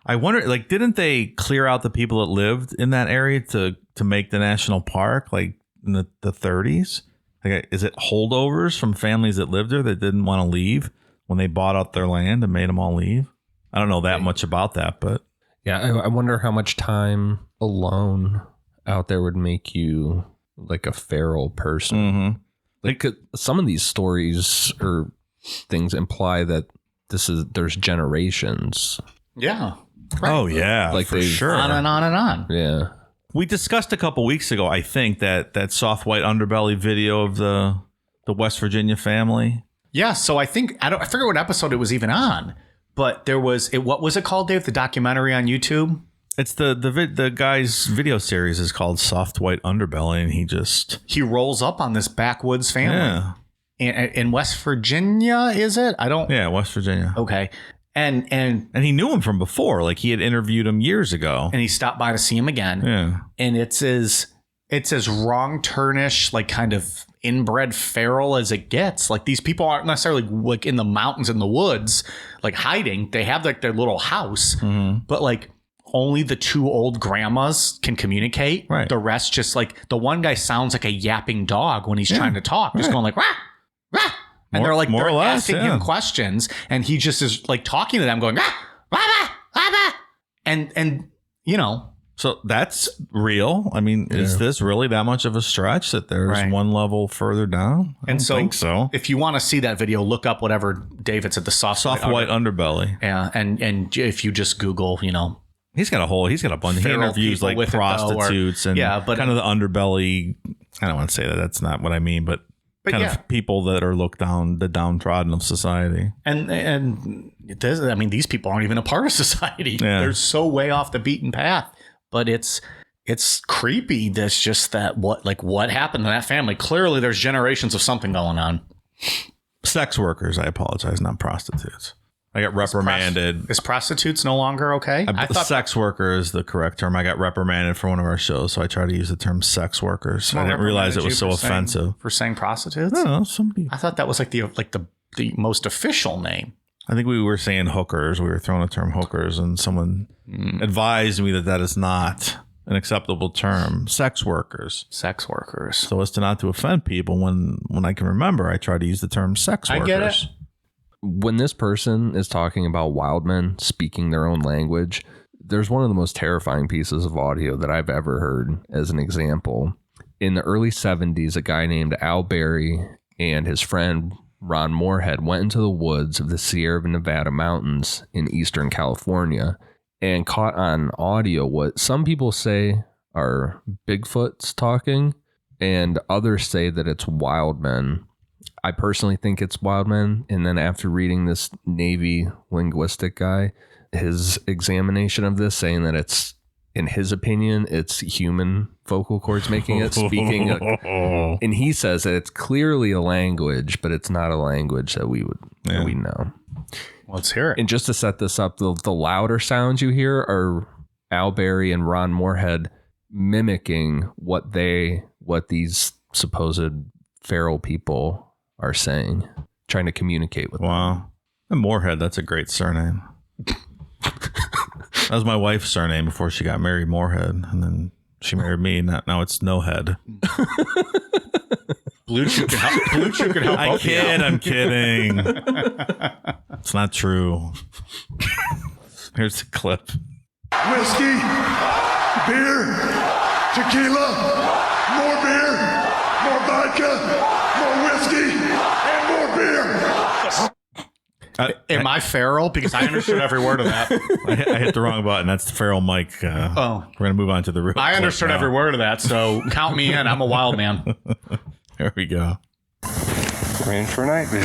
I wonder, didn't they clear out the people that lived in that area to make the national park, in the 30s? Is it holdovers from families that lived there that didn't want to leave when they bought out their land and made them all leave? I don't know that much about that, but... Yeah, I wonder how much time alone out there would make you like a feral person. Mm-hmm. Some of these stories or things imply that there's generations. Yeah. Right. Oh, yeah, for sure. On and on and on. Yeah. We discussed a couple weeks ago, I think, that soft white underbelly video of the West Virginia family. Yeah, so I forget what episode it was even on, but there was what was it called, Dave? The documentary on YouTube? It's the guy's video series is called Soft White Underbelly, and he rolls up on this backwoods family. Yeah. In West Virginia, is it? West Virginia. Okay. And he knew him from before. Like, he had interviewed him years ago. And he stopped by to see him again. Yeah. And it's as wrong turnish, like kind of inbred feral as it gets. Like, these people aren't necessarily like in the mountains, in the woods, like hiding. They have like their little house, but like only the two old grandmas can communicate. Right. The rest just like the one guy sounds like a yapping dog when he's trying to talk, just going like, rah, rah. And they're asking him questions, and he just is like talking to them, going, rah, rah, rah, rah, rah. And you know. So that's real. I mean, is this really that much of a stretch that there's one level further down? I don't think so. If you want to see that video, look up whatever David said, the soft white underbelly. Yeah, and if you just Google, you know. He's got a bunch. He interviews like prostitutes and kind of the underbelly. I don't want to say that. That's not what I mean, but kind of people that are looked down, the downtrodden of society. And these people aren't even a part of society. Yeah. They're so way off the beaten path. But it's creepy. That's just that what happened to that family. Clearly, there's generations of something going on. Sex workers. I apologize, not prostitutes. I got reprimanded. Is prostitutes no longer okay? I thought sex worker is the correct term. I got reprimanded for one of our shows, so I tried to use the term sex workers. I didn't realize it was so offensive. For saying prostitutes? No, somebody. I thought that was like the most official name. I think we were saying hookers. We were throwing the term hookers, and someone advised me that is not an acceptable term. Sex workers. Sex workers. So as to not to offend people, when I can remember, I try to use the term sex workers. I get it. When this person is talking about wild men speaking their own language, there's one of the most terrifying pieces of audio that I've ever heard as an example. In the early 70s, a guy named Al Berry and his friend Ron Moorhead went into the woods of the Sierra Nevada mountains in Eastern California and caught on audio what some people say are Bigfoots talking, and others say that it's wild men. I personally think it's wild men. And then after reading this Navy linguistic guy, his examination of this, saying that it's, in his opinion, it's human vocal cords making it, speaking. And he says that it's clearly a language, but it's not a language that we know. Let's hear it. And just to set this up, the louder sounds you hear are Al Berry and Ron Moorhead mimicking what these supposed feral people are saying, trying to communicate with them. Wow. And Moorhead, that's a great surname. That was my wife's surname before she got married, Moorhead. And then she married me. Now it's No Head. Blue Chew can help. I'm kidding. It's not true. Here's the clip. Whiskey, beer, tequila, more beer, more vodka, more whiskey, and more beer. Am I feral? Because I understood every word of that. I hit the wrong button. That's the feral Mike. We're going to move on to the real I understood every word of that, so count me in. I'm a wild man. There we go. Range for night view.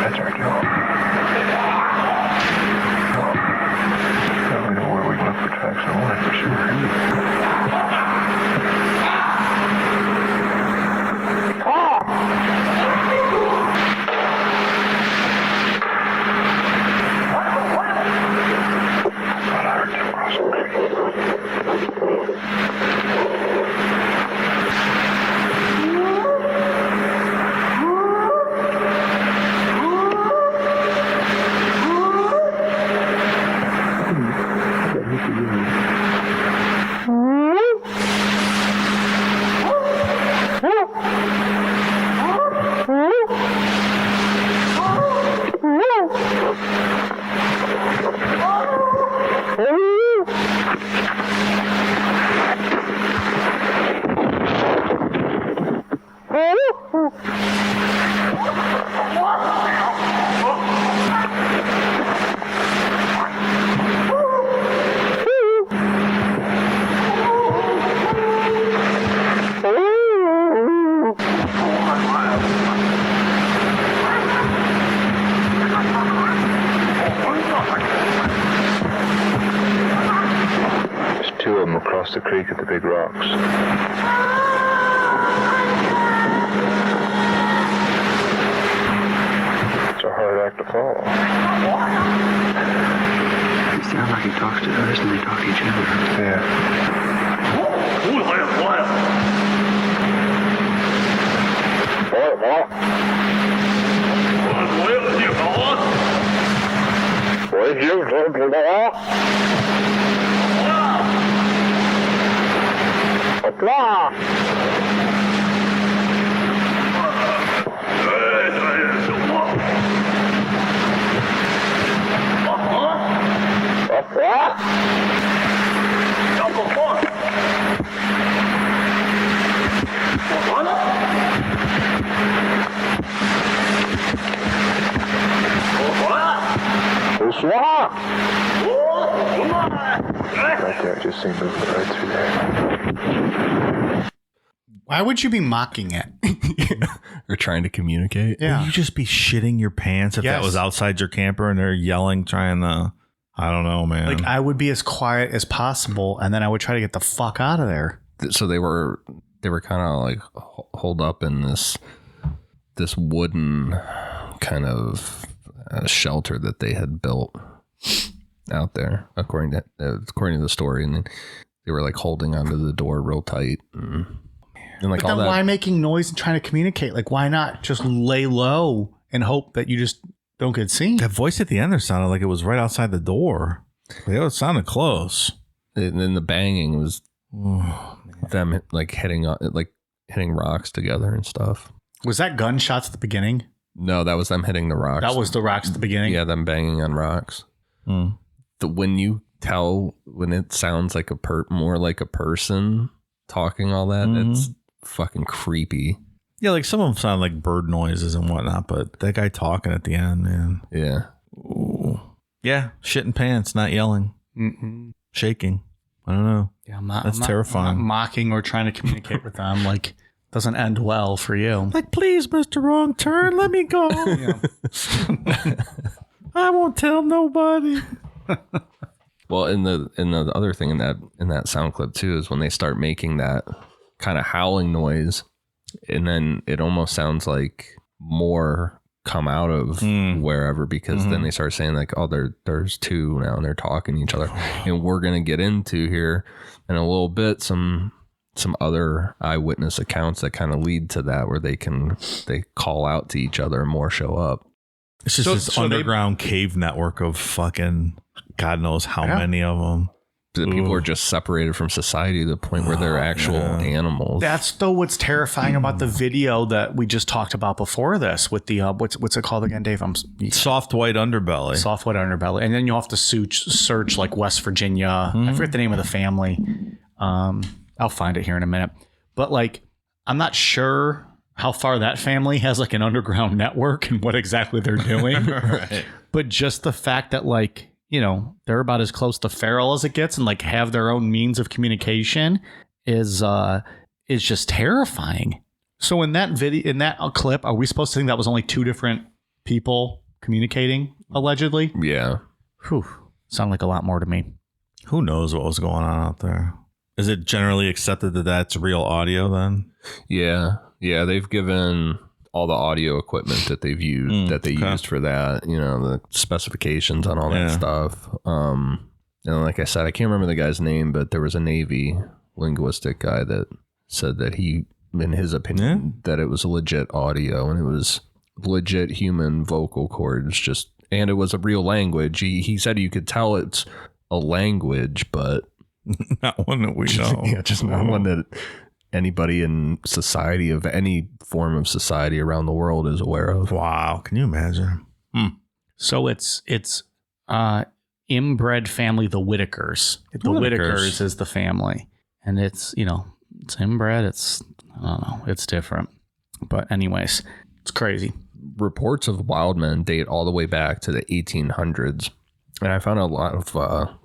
That's our job. Now we know where we can look for tracks and all that for sure. Thought I heard them cross the across the creek at the big rocks. It's a hard act to follow. It sounds like he talks to us and they talk to each other. Yeah. Right there, just see movement right through there. Why would you be mocking it? Or trying to communicate? Yeah. Would you just be shitting your pants if that Yes. was outside your camper and they're yelling, trying to... I don't know, man. Like, I would be as quiet as possible, and then I would try to get the fuck out of there. So they were kind of like holed up in this wooden kind of shelter that they had built out there, according to the story, and then they were like holding onto the door real tight, and like But all then that. why making noise and trying to communicate? Like, why not just lay low and hope that you just don't get seen? that voice at the end there sounded like it was right outside the door. Like, it sounded close. And then the banging was them like hitting rocks together and stuff. Was that gunshots at the beginning? No, that was them hitting the rocks. That was the rocks at the beginning? Yeah, them banging on rocks. Mm. When it sounds like more like a person talking all that, it's fucking creepy. Yeah, like some of them sound like bird noises and whatnot, but that guy talking at the end, man. Yeah. Ooh. Yeah, shitting pants, not yelling. Mm-hmm. Shaking. I don't know. Yeah, That's terrifying. Mocking or trying to communicate with them, like, doesn't end well for you. Like, please, Mr. Wrong Turn, let me go. I won't tell nobody. Well, and the other thing in that sound clip too is when they start making that kind of howling noise, and then it almost sounds like more come out of wherever, because then they start saying like, oh, there's two now and they're talking to each other, and we're gonna get into here in a little bit some other eyewitness accounts that kind of lead to that, where they call out to each other and more show up. It's just this underground cave network of fucking God knows how many of them. The people are just separated from society to the point where they're actual animals. That's though what's terrifying about the video that we just talked about before this with the what's it called again, Dave? Soft white underbelly. Soft white underbelly, and then you have to search like West Virginia. I forget the name of the family. I'll find it here in a minute. But like, I'm not sure how far that family has like an underground network and what exactly they're doing. Right. But just the fact that like, you know, they're about as close to feral as it gets and like have their own means of communication is just terrifying. So in that video, in that clip, are we supposed to think that was only two different people communicating allegedly? Yeah. Whew. Sound like a lot more to me. Who knows what was going on out there? Is it generally accepted that that's real audio then? Yeah. Yeah. They've given all the audio equipment that they've used, that they used for that, you know, the specifications on all that stuff. And like I said, I can't remember the guy's name, but there was a Navy linguistic guy that said that he, in his opinion, that it was legit audio and it was legit human vocal cords, just, and it was a real language. He said you could tell it's a language, but not one that we know. Yeah, just not one that anybody in society, of any form of society around the world, is aware of. Wow, can you imagine? So it's inbred family, the Whitakers. The Whitakers is the family, and it's, you know, it's inbred. It's, I don't know, it's different. But anyways, it's crazy. Reports of wild men date all the way back to the 1800s. And I found a lot of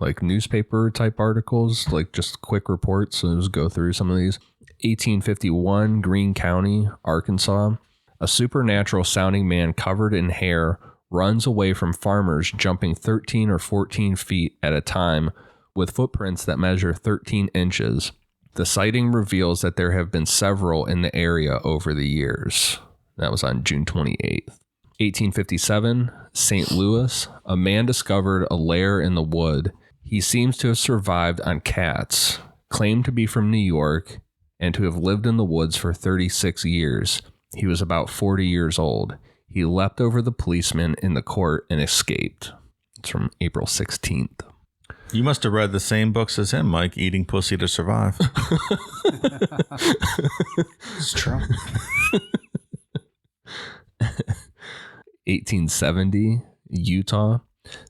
like newspaper type articles, like just quick reports. So just go through some of these. 1851, Greene County, Arkansas. A supernatural sounding man covered in hair runs away from farmers, jumping 13 or 14 feet at a time with footprints that measure 13 inches. The sighting reveals that there have been several in the area over the years. That was on June 28th. 1857, St. Louis. A man discovered a lair in the wood. He seems to have survived on cats, claimed to be from New York, and to have lived in the woods for 36 years. He was about 40 years old. He leapt over the policeman in the court and escaped. It's from April 16th. You must have read the same books as him, Mike, Eating Pussy to Survive. It's true. 1870, Utah.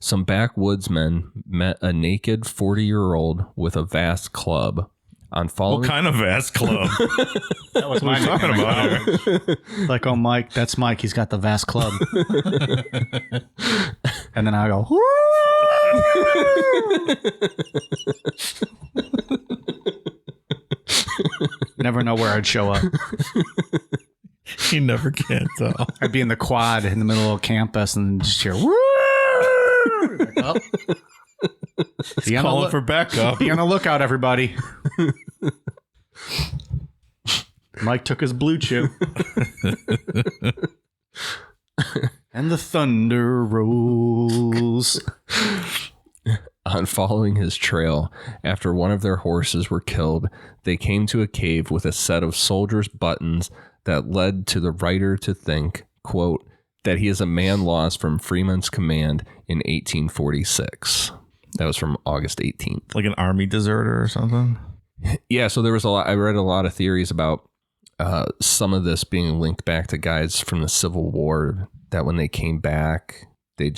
Some backwoodsmen met a naked 40-year-old with a vast club. On following, What kind of vast club? That was my talking about here? Like, oh, Mike, that's Mike. He's got the vast club. And then I go, never know where I'd show up. You never can tell. I'd be in the quad in the middle of campus and just hear, woo! Like, oh. Calling for backup. Be on the lookout, everybody. Mike took his blue chew. And the thunder rolls. On following his trail, after one of their horses were killed, they came to a cave with a set of soldiers' buttons that led to the writer to think, quote, that he is a man lost from Freeman's command in 1846. That was from August 18th. Like an army deserter or something? Yeah, so there was a lot. I read a lot of theories about some of this being linked back to guys from the Civil War, that when they came back, they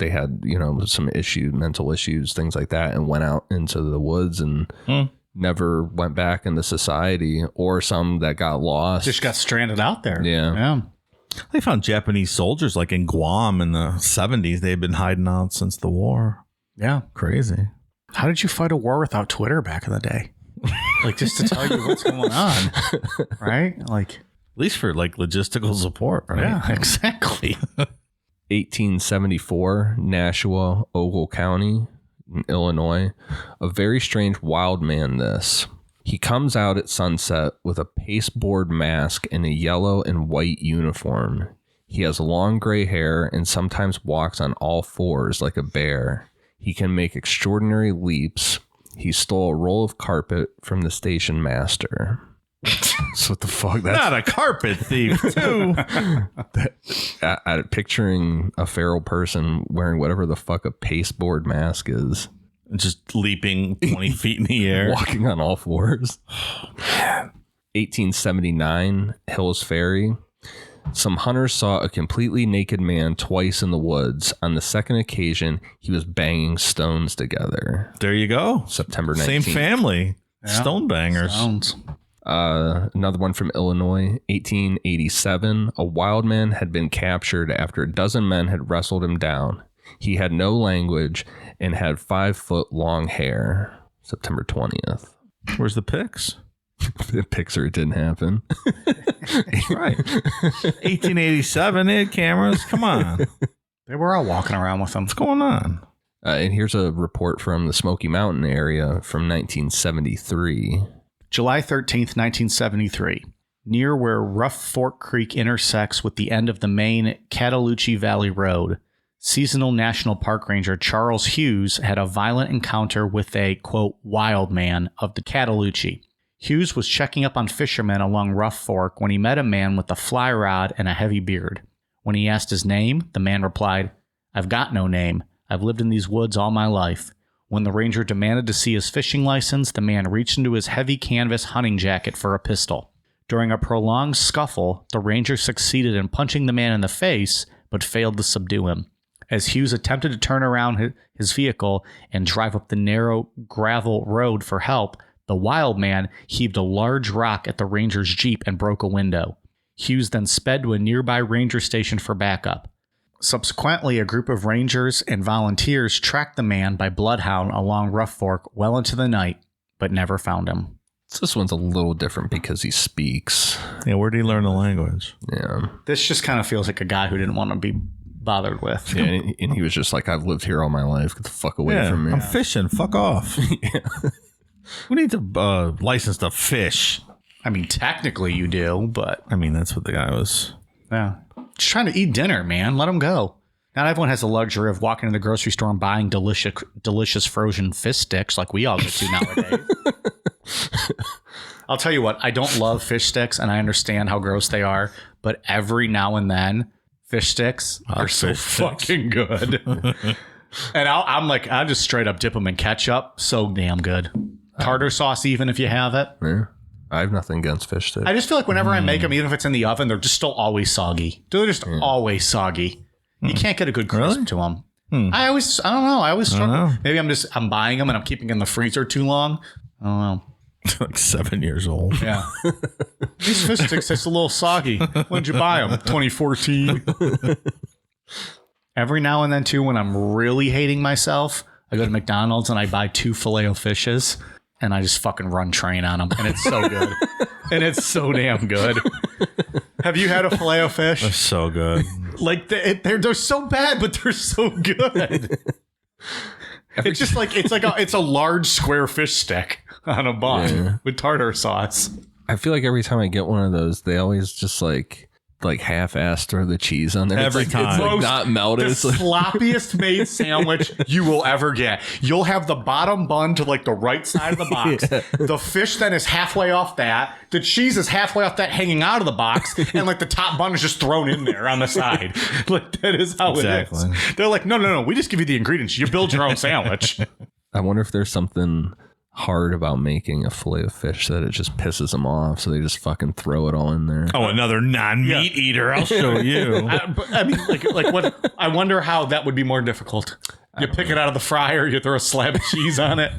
had, you know, some mental issues, things like that, and went out into the woods and never went back into society, or some that got lost. Just got stranded out there. Yeah. They found Japanese soldiers like in Guam in the 70s. They've been hiding out since the war. Yeah. Crazy. How did you fight a war without Twitter back in the day? Like, just to tell you what's going on, right? Like, At least for like logistical support, right? yeah, exactly. 1874, Nashua, Ogle County, Illinois. A very strange wild man this. He comes out at sunset with a pasteboard mask and a yellow and white uniform. He has long gray hair and sometimes walks on all fours like a bear. He can make extraordinary leaps. He stole a roll of carpet from the station master. So what the fuck? That's not a carpet thief, too. Picturing a feral person wearing whatever the fuck a pasteboard mask is. Just leaping 20 feet in the air. Walking on all fours. 1879, Hills Ferry. Some hunters saw a completely naked man twice in the woods. On the second occasion, he was banging stones together. There you go. September 19th. Same family. Yeah. Stone bangers. Sounds. Another one from Illinois, 1887. A wild man had been captured after a dozen men had wrestled him down. He had no language and had 5-foot long hair. September 20th. Where's the pics? The pics or it didn't happen. Right. 1887, they had cameras. Come on. They were all walking around with them. What's going on? And here's a report from the Smoky Mountain area from 1973. July 13th, 1973. Near where Rough Fork Creek intersects with the end of the main Cataloochee Valley Road, seasonal National Park Ranger Charles Hughes had a violent encounter with a, quote, wild man of the Cataloochee. Hughes was checking up on fishermen along Rough Fork when he met a man with a fly rod and a heavy beard. When he asked his name, the man replied, "I've got no name. I've lived in these woods all my life." When the ranger demanded to see his fishing license, the man reached into his heavy canvas hunting jacket for a pistol. During a prolonged scuffle, the ranger succeeded in punching the man in the face, but failed to subdue him. As Hughes attempted to turn around his vehicle and drive up the narrow gravel road for help, the wild man heaved a large rock at the ranger's Jeep and broke a window. Hughes then sped to a nearby ranger station for backup. Subsequently, a group of rangers and volunteers tracked the man by bloodhound along Rough Fork well into the night, but never found him. So this one's a little different because he speaks. Yeah, where did he learn the language? Yeah. This just kind of feels like a guy who didn't want to be bothered with. Yeah, and he was just like, I've lived here all my life. Get the fuck away from me. I'm fishing. Fuck off. Yeah. We need to license to fish. I mean, technically you do, but I mean, that's what the guy was. yeah. Just trying to eat dinner, man. Let him go. Not everyone has the luxury of walking to the grocery store and buying delicious frozen fish sticks like we all get to nowadays. I'll tell you what, I don't love fish sticks, and I understand how gross they are, but every now and then, fish sticks are so fucking good. And I'll just straight up dip them in ketchup. So damn good. Tartar sauce, even if you have it. Yeah. I have nothing against fish sticks. I just feel like whenever I make them, even if it's in the oven, they're just still always soggy. They're just always soggy. You can't get a good crisp to them. I don't know. I always struggle. Maybe I'm buying them and I'm keeping them in the freezer too long. I don't know. Like 7 years old. Yeah. These fish sticks taste a little soggy. When'd you buy them? 2014. Every now and then, too, when I'm really hating myself, I go to McDonald's and I buy 2 Filet-O-Fishes and I just fucking run train on them. And it's so good. And it's so damn good. Have you had a Filet-O-Fish? They're so good. Like, they're so bad, but they're so good. It's just like, it's a large square fish stick on a bun with tartar sauce. I feel like every time I get one of those, they always just like half-assed throw the cheese on there. Every it's time. It's like not melted. The It's like, sloppiest made sandwich you will ever get. You'll have the bottom bun to like the right side of the box. The fish then is halfway off that. The cheese is halfway off that, hanging out of the box, and like the top bun is just thrown in there on the side. Like that is how it is. They're like, no. We just give you the ingredients. You build your own sandwich. I wonder if there's something hard about making a fillet of fish that it just pisses them off, so they just fucking throw it all in there. Oh, another non-meat eater. I'll show you. I mean, like what? I wonder how that would be more difficult. You pick it out of the fryer, you throw a slab of cheese on it.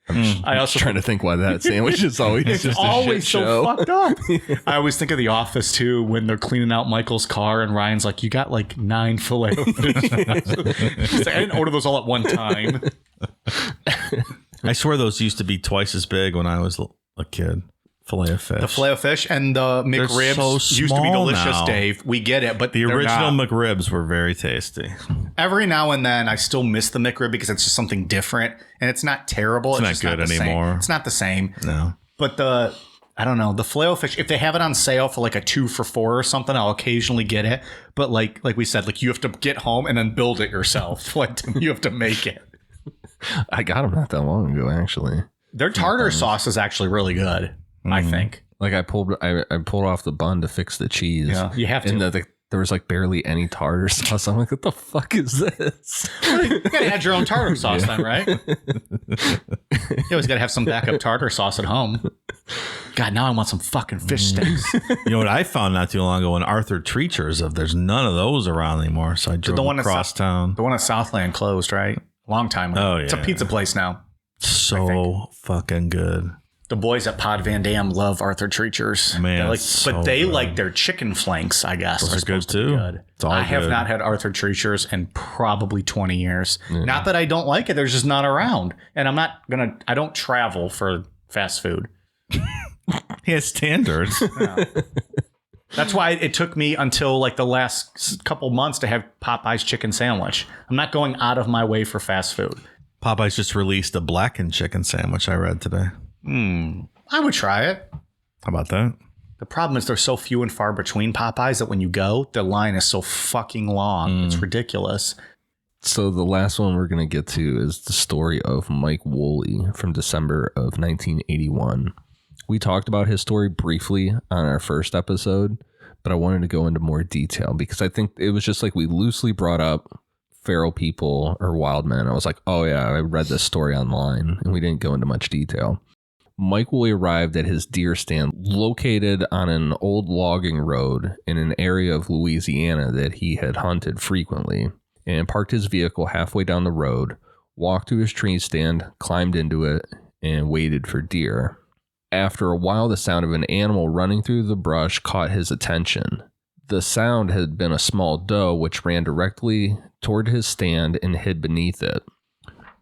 I also trying to think why that sandwich is always just a always shit so show. fucked up. I always think of The Office too, when they're cleaning out Michael's car and Ryan's like, "You got like 9 Filet-O-Fish." He's like, I didn't order those all at one time. I swear those used to be twice as big when I was a kid. Filet-O-Fish. The Filet-O-Fish and the McRibs so used to be small delicious, now. Dave. We get it, but The original McRibs were very tasty. every now and then I still miss the McRib because it's just something different, and it's not terrible. It's not just good the same. anymore. It's not the same. No. But I don't know, the Filet-O-Fish, if they have it on sale for like a 2 for $4 or something, I'll occasionally get it. But like we said, like you have to get home and then build it yourself. Like you have to make it. I got them not that long ago, actually. Their tartar sauce is actually really good, I think. Like I pulled off the bun to fix the cheese. Yeah, you have to. And there was like barely any tartar sauce. I'm like, what the fuck is this? You gotta add your own tartar sauce then, right? You always gotta have some backup tartar sauce at home. God, now I want some fucking fish sticks. You know what I found not too long ago? An Arthur Treacher's there's none of those around anymore. So I drove across town. The one at Southland closed, right? A long time ago. Oh, It's a yeah. pizza place now. So fucking good. The boys at Pod Van Dam love Arthur Treacher's. Man, they like their chicken flanks, I guess. Those are good supposed to be too. Good. It's all I have good. not had Arthur Treacher's in probably 20 years. Not that I don't like it. They're just not around. And I don't travel for fast food. He has standards. Yeah. That's why it took me until like the last couple months to have Popeye's chicken sandwich. I'm not going out of my way for fast food. Popeye's just released a blackened chicken sandwich I read today. I would try it. How about that? The problem is they're so few and far between Popeyes that when you go, the line is so fucking long. It's ridiculous. So the last one we're going to get to is the story of Mike Woolley from December of 1981. We talked about his story briefly on our first episode, but I wanted to go into more detail because I think it was just like we loosely brought up feral people or wild men. I was like, oh yeah, I read this story online, and we didn't go into much detail. Mike Woolley arrived at his deer stand located on an old logging road in an area of Louisiana that he had hunted frequently, and parked his vehicle halfway down the road, walked to his tree stand, climbed into it, and waited for deer. After a while, the sound of an animal running through the brush caught his attention. The sound had been a small doe which ran directly toward his stand and hid beneath it.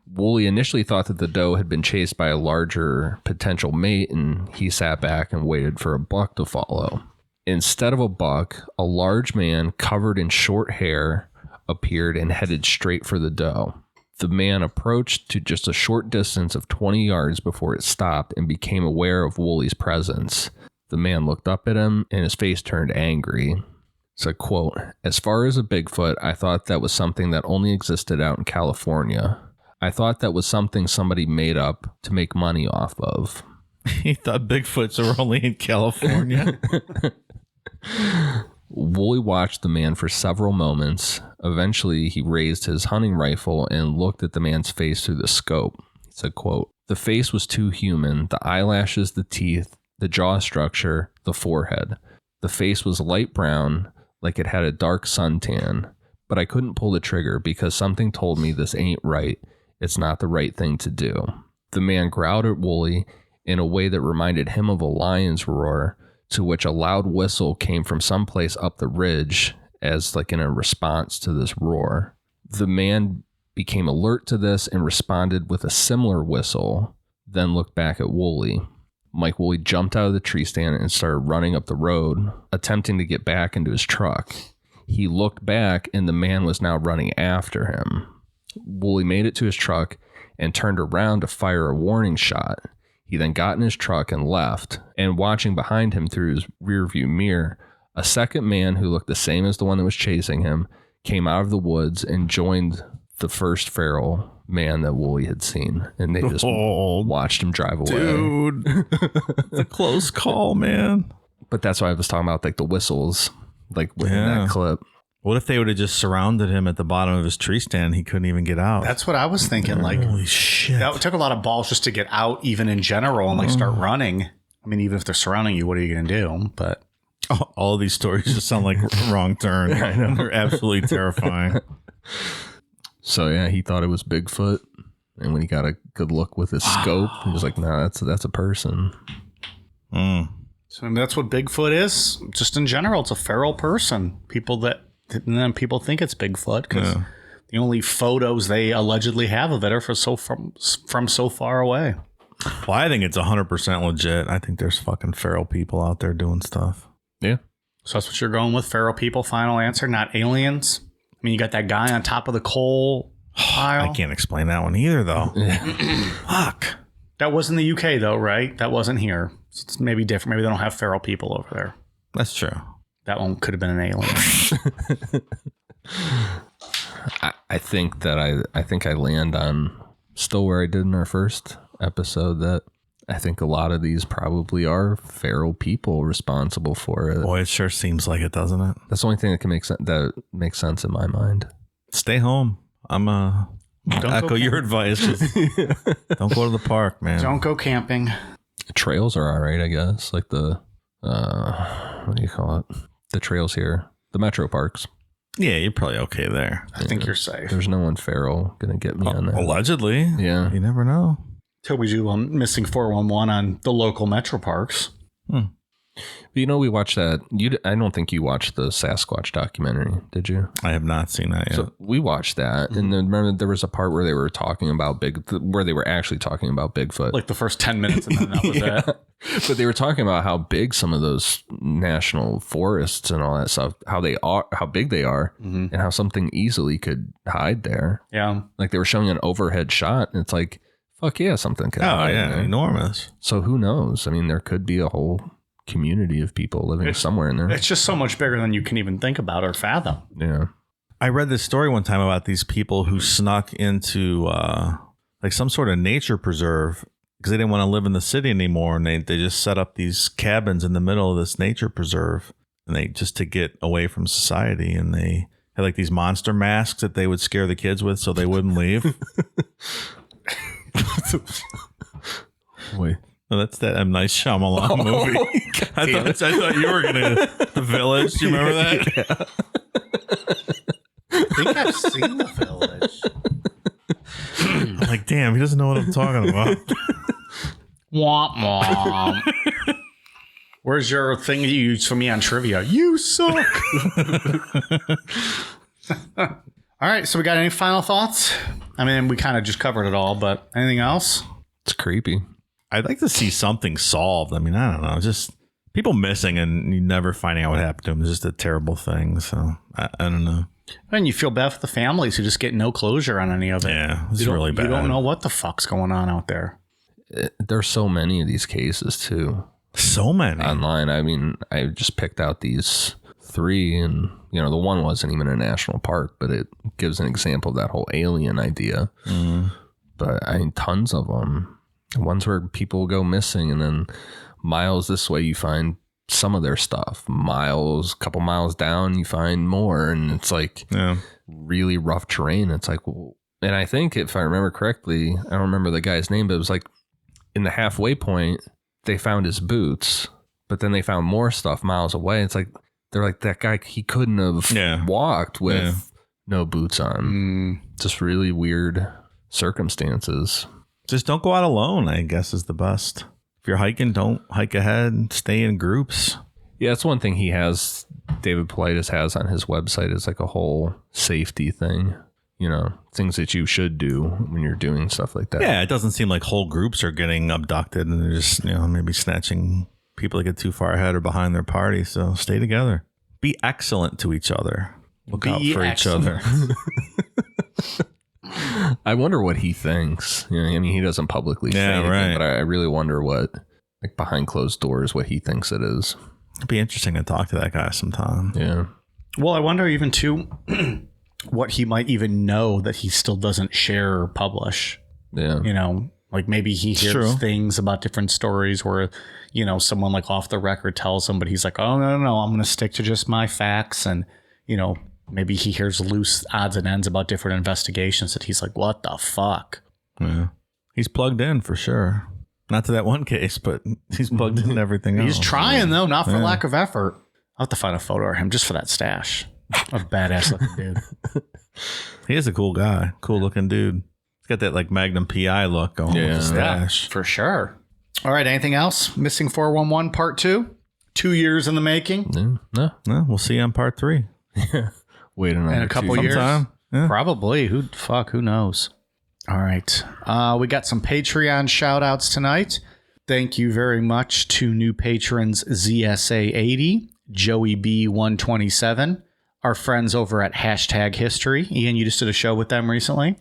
Woolley initially thought that the doe had been chased by a larger potential mate, and he sat back and waited for a buck to follow. Instead of a buck, a large man covered in short hair appeared and headed straight for the doe. The man approached to just a short distance of 20 yards before it stopped and became aware of Woolley's presence. The man looked up at him and his face turned angry. It's a quote, "As far as a Bigfoot, I thought that was something that only existed out in California. I thought that was something somebody made up to make money off of." He thought Bigfoots were only in California. Woolley watched the man for several moments. Eventually, he raised his hunting rifle and looked at the man's face through the scope. It's a quote, "The face was too human, the eyelashes, the teeth, the jaw structure, the forehead. The face was light brown, like it had a dark suntan, but I couldn't pull the trigger because something told me this ain't right. It's not the right thing to do." The man growled at Woolley in a way that reminded him of a lion's roar, to which a loud whistle came from someplace up the ridge as like in a response to this roar. The man became alert to this and responded with a similar whistle, then looked back at Woolley. Mike Woolley jumped out of the tree stand and started running up the road, attempting to get back into his truck. He looked back and the man was now running after him. Woolley made it to his truck and turned around to fire a warning shot. He then got in his truck and left, and watching behind him through his rearview mirror, a second man who looked the same as the one that was chasing him came out of the woods and joined the first feral man that Woolley had seen, and they just watched him drive away. Dude, it's a close call, man. But that's why I was talking about like the whistles, like in that clip. What if they would have just surrounded him at the bottom of his tree stand? He couldn't even get out. That's what I was thinking. Like, holy shit. That took a lot of balls just to get out, even in general, and like start running. I mean, even if they're surrounding you, what are you going to do? But all of these stories just sound like wrong turn. I know. They're absolutely terrifying. So yeah, he thought it was Bigfoot, and when he got a good look with his scope, he was like, "No, that's a person." So that's what Bigfoot is. Just in general, it's a feral person. And then people think it's Bigfoot because the only photos they allegedly have of it are from so far away. Well, I think it's 100% legit. I think there's fucking feral people out there doing stuff. Yeah. So that's what you're going with? Feral people, final answer, not aliens? I mean, you got that guy on top of the coal pile. I can't explain that one either, though. Fuck. That was in the UK, though, right? That wasn't here. So it's maybe different. Maybe they don't have feral people over there. That's true. That one could have been an alien. I think that I think I land on still where I did in our first episode, that I think a lot of these probably are feral people responsible for it. Boy, it sure seems like it, doesn't it? That's the only thing that can make sense. That makes sense in my mind. Stay home. Don't echo your advice. Just don't go to the park, man. Don't go camping. Trails are all right, I guess. Like the what do you call it? The trails here, the metro parks. Yeah, you're probably okay there. I think you're safe. There's no one feral gonna get me on that. Allegedly. Yeah. You never know. Till we do Missing 411 on the local metro parks. You know, we watched that. I don't think you watched the Sasquatch documentary, did you? I have not seen that yet. So we watched that, and then remember there was a part where they were talking about where they were actually talking about Bigfoot. Like the first 10 minutes, and then that was it. But they were talking about how big some of those national forests and all that stuff, how big they are, and how something easily could hide there. Yeah. Like they were showing an overhead shot, and it's like, fuck yeah, something could hide there. Enormous. So who knows? I mean, there could be a whole community of people living somewhere in there. It's just so much bigger than you can even think about or fathom. Yeah. I read this story one time about these people who snuck into like some sort of nature preserve because they didn't want to live in the city anymore, and they just set up these cabins in the middle of this nature preserve, and they just to get away from society, and they had like these monster masks that they would scare the kids with so they wouldn't leave. Wait. No, that's that M. Night Shyamalan movie. I thought you were gonna The Village. Do you remember that? Yeah. I think I've seen The Village. I'm like, damn, he doesn't know what I'm talking about. Womp womp. Where's your thing you used for me on trivia? You suck. All right, so we got any final thoughts? I mean, we kind of just covered it all, but anything else? It's creepy. I'd like to see something solved. I mean, I don't know. Just people missing and you never finding out what happened to them is just a terrible thing. So I don't know. And you feel bad for the families who just get no closure on any of it. Yeah, it's really bad. You don't know what the fuck's going on out there. There's so many of these cases too. So many online. I mean, I just picked out these 3, and you know, the one wasn't even a national park, but it gives an example of that whole alien idea. But I mean, tons of them. Ones where people go missing, and then miles this way you find some of their stuff. Couple miles down you find more, and it's like really rough terrain. It's like, and I think if I remember correctly, I don't remember the guy's name, but it was like in the halfway point they found his boots, but then they found more stuff miles away. It's like they're like, that guy, he couldn't have walked with no boots on. Just really weird circumstances. Just don't go out alone, I guess, is the best. If you're hiking, don't hike ahead. Stay in groups. Yeah, that's one thing David Politis has on his website is like a whole safety thing. You know, things that you should do when you're doing stuff like that. Yeah, it doesn't seem like whole groups are getting abducted and they're just, maybe snatching people that get too far ahead or behind their party. So stay together. Be excellent to each other. Look out for each other. I wonder what he thinks. I mean, he doesn't publicly say anything, but I really wonder what, like behind closed doors, what he thinks it is. It'd be interesting to talk to that guy sometime. Yeah. Well, I wonder even too what he might even know that he still doesn't share or publish. Yeah. Like maybe he hears things about different stories where, someone like off the record tells him, but he's like, oh, no, I'm going to stick to just my facts. And, maybe he hears loose odds and ends about different investigations that he's like, what the fuck? Yeah. He's plugged in for sure. Not to that one case, but he's plugged in everything else. He's trying, though, not for lack of effort. I'll have to find a photo of him just for that stash. A badass looking dude. He is a cool guy. Cool looking dude. He's got that like Magnum PI look going with the stash. Yeah, for sure. All right. Anything else? Missing 411 Part 2? 2 years in the making? No. We'll see you on Part 3. Yeah. Wait in a couple years. Yeah. Probably. Who knows? All right. We got some Patreon shout outs tonight. Thank you very much to new patrons ZSA80, Joey B127, our friends over at #History. Ian, you just did a show with them recently.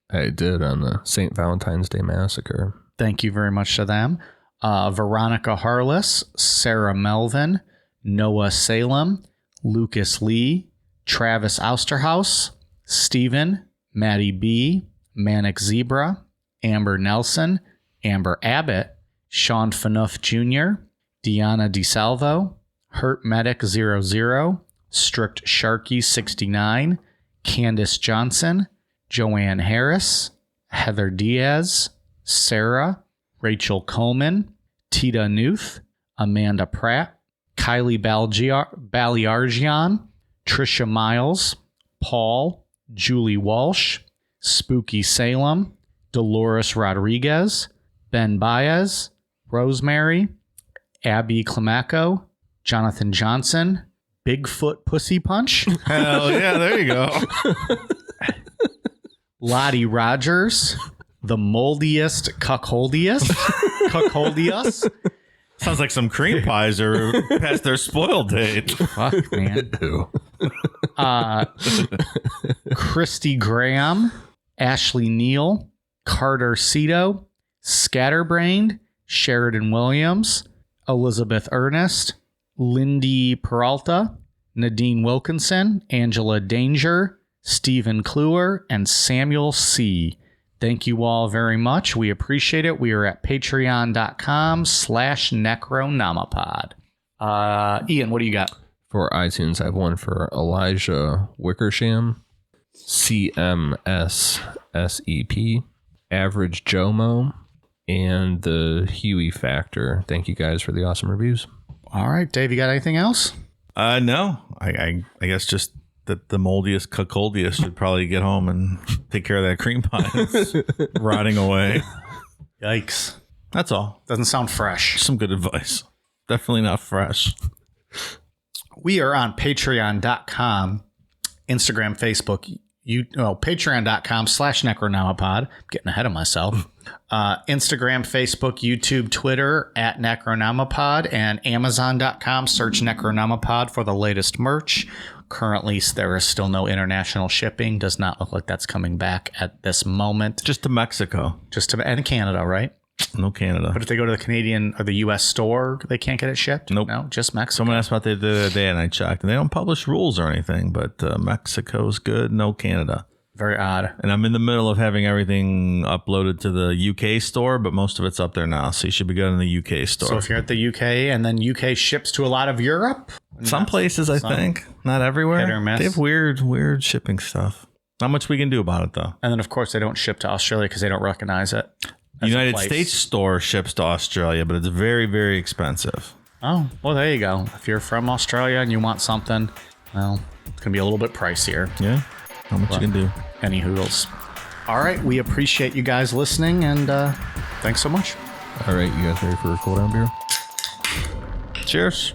I did on the St. Valentine's Day Massacre. Thank you very much to them. Veronica Harless, Sarah Melvin, Noah Salem, Lucas Lee, Travis Austerhouse, Stephen, Maddie B, Manic Zebra, Amber Nelson, Amber Abbott, Sean Fanuff Jr., Deanna DeSalvo, Hurt Medic 00, Strict Sharky 69, Candace Johnson, Joanne Harris, Heather Diaz, Sarah, Rachel Coleman, Tita Newth, Amanda Pratt, Kylie Baliargian, Trisha Miles, Paul, Julie Walsh, Spooky Salem, Dolores Rodriguez, Ben Baez, Rosemary, Abby Climaco, Jonathan Johnson, Bigfoot Pussy Punch, Hell yeah, there you go. Lottie Rogers, the moldiest cuckoldiest, Sounds like some cream pies are past their spoil date. Fuck, man. Christy Graham, Ashley Neal, Carter Cito, Scatterbrained, Sheridan Williams, Elizabeth Ernest, Lindy Peralta, Nadine Wilkinson, Angela Danger, Stephen Kluwer, and Samuel C. Thank you all very much. We appreciate it. We are at patreon.com/necronomipod. Ian, what do you got? For iTunes, I have one for Elijah Wickersham, CMSSEP, Average Jomo, and the Huey Factor. Thank you guys for the awesome reviews. All right, Dave, you got anything else? No. I guess just that the moldiest cuckoldiest should probably get home and take care of that cream pie that's rotting away. Yikes. That's all. Doesn't sound fresh. Some good advice. Definitely not fresh. We are on patreon.com, Instagram, Facebook, patreon.com/necronomipod. Getting ahead of myself. Instagram, Facebook, YouTube, Twitter at Necronomipod, and Amazon.com. Search Necronomipod for the latest merch. Currently, there is still no international shipping. Does not look like that's coming back at this moment. Just to Mexico. And Canada, right? No Canada. But if they go to the Canadian or the U.S. store, they can't get it shipped? Nope. No, just Mexico. Someone asked about that the other day, and I checked. And they don't publish rules or anything, but Mexico's good. No Canada. Very odd. And I'm in the middle of having everything uploaded to the UK store, but most of it's up there now. So you should be good in the UK store. So if you're at the UK and then UK ships to a lot of Europe? Some places, I think. Not everywhere. Hit or miss. They have weird shipping stuff. Not much we can do about it, though. And then, of course, they don't ship to Australia because they don't recognize it. The United States store ships to Australia, but it's very, very expensive. Oh, well, there you go. If you're from Australia and you want something, well, it's going to be a little bit pricier. Yeah. Not much you can do. Any hoodles. All right. We appreciate you guys listening, and thanks so much. All right, you guys ready for a cool down beer? Cheers.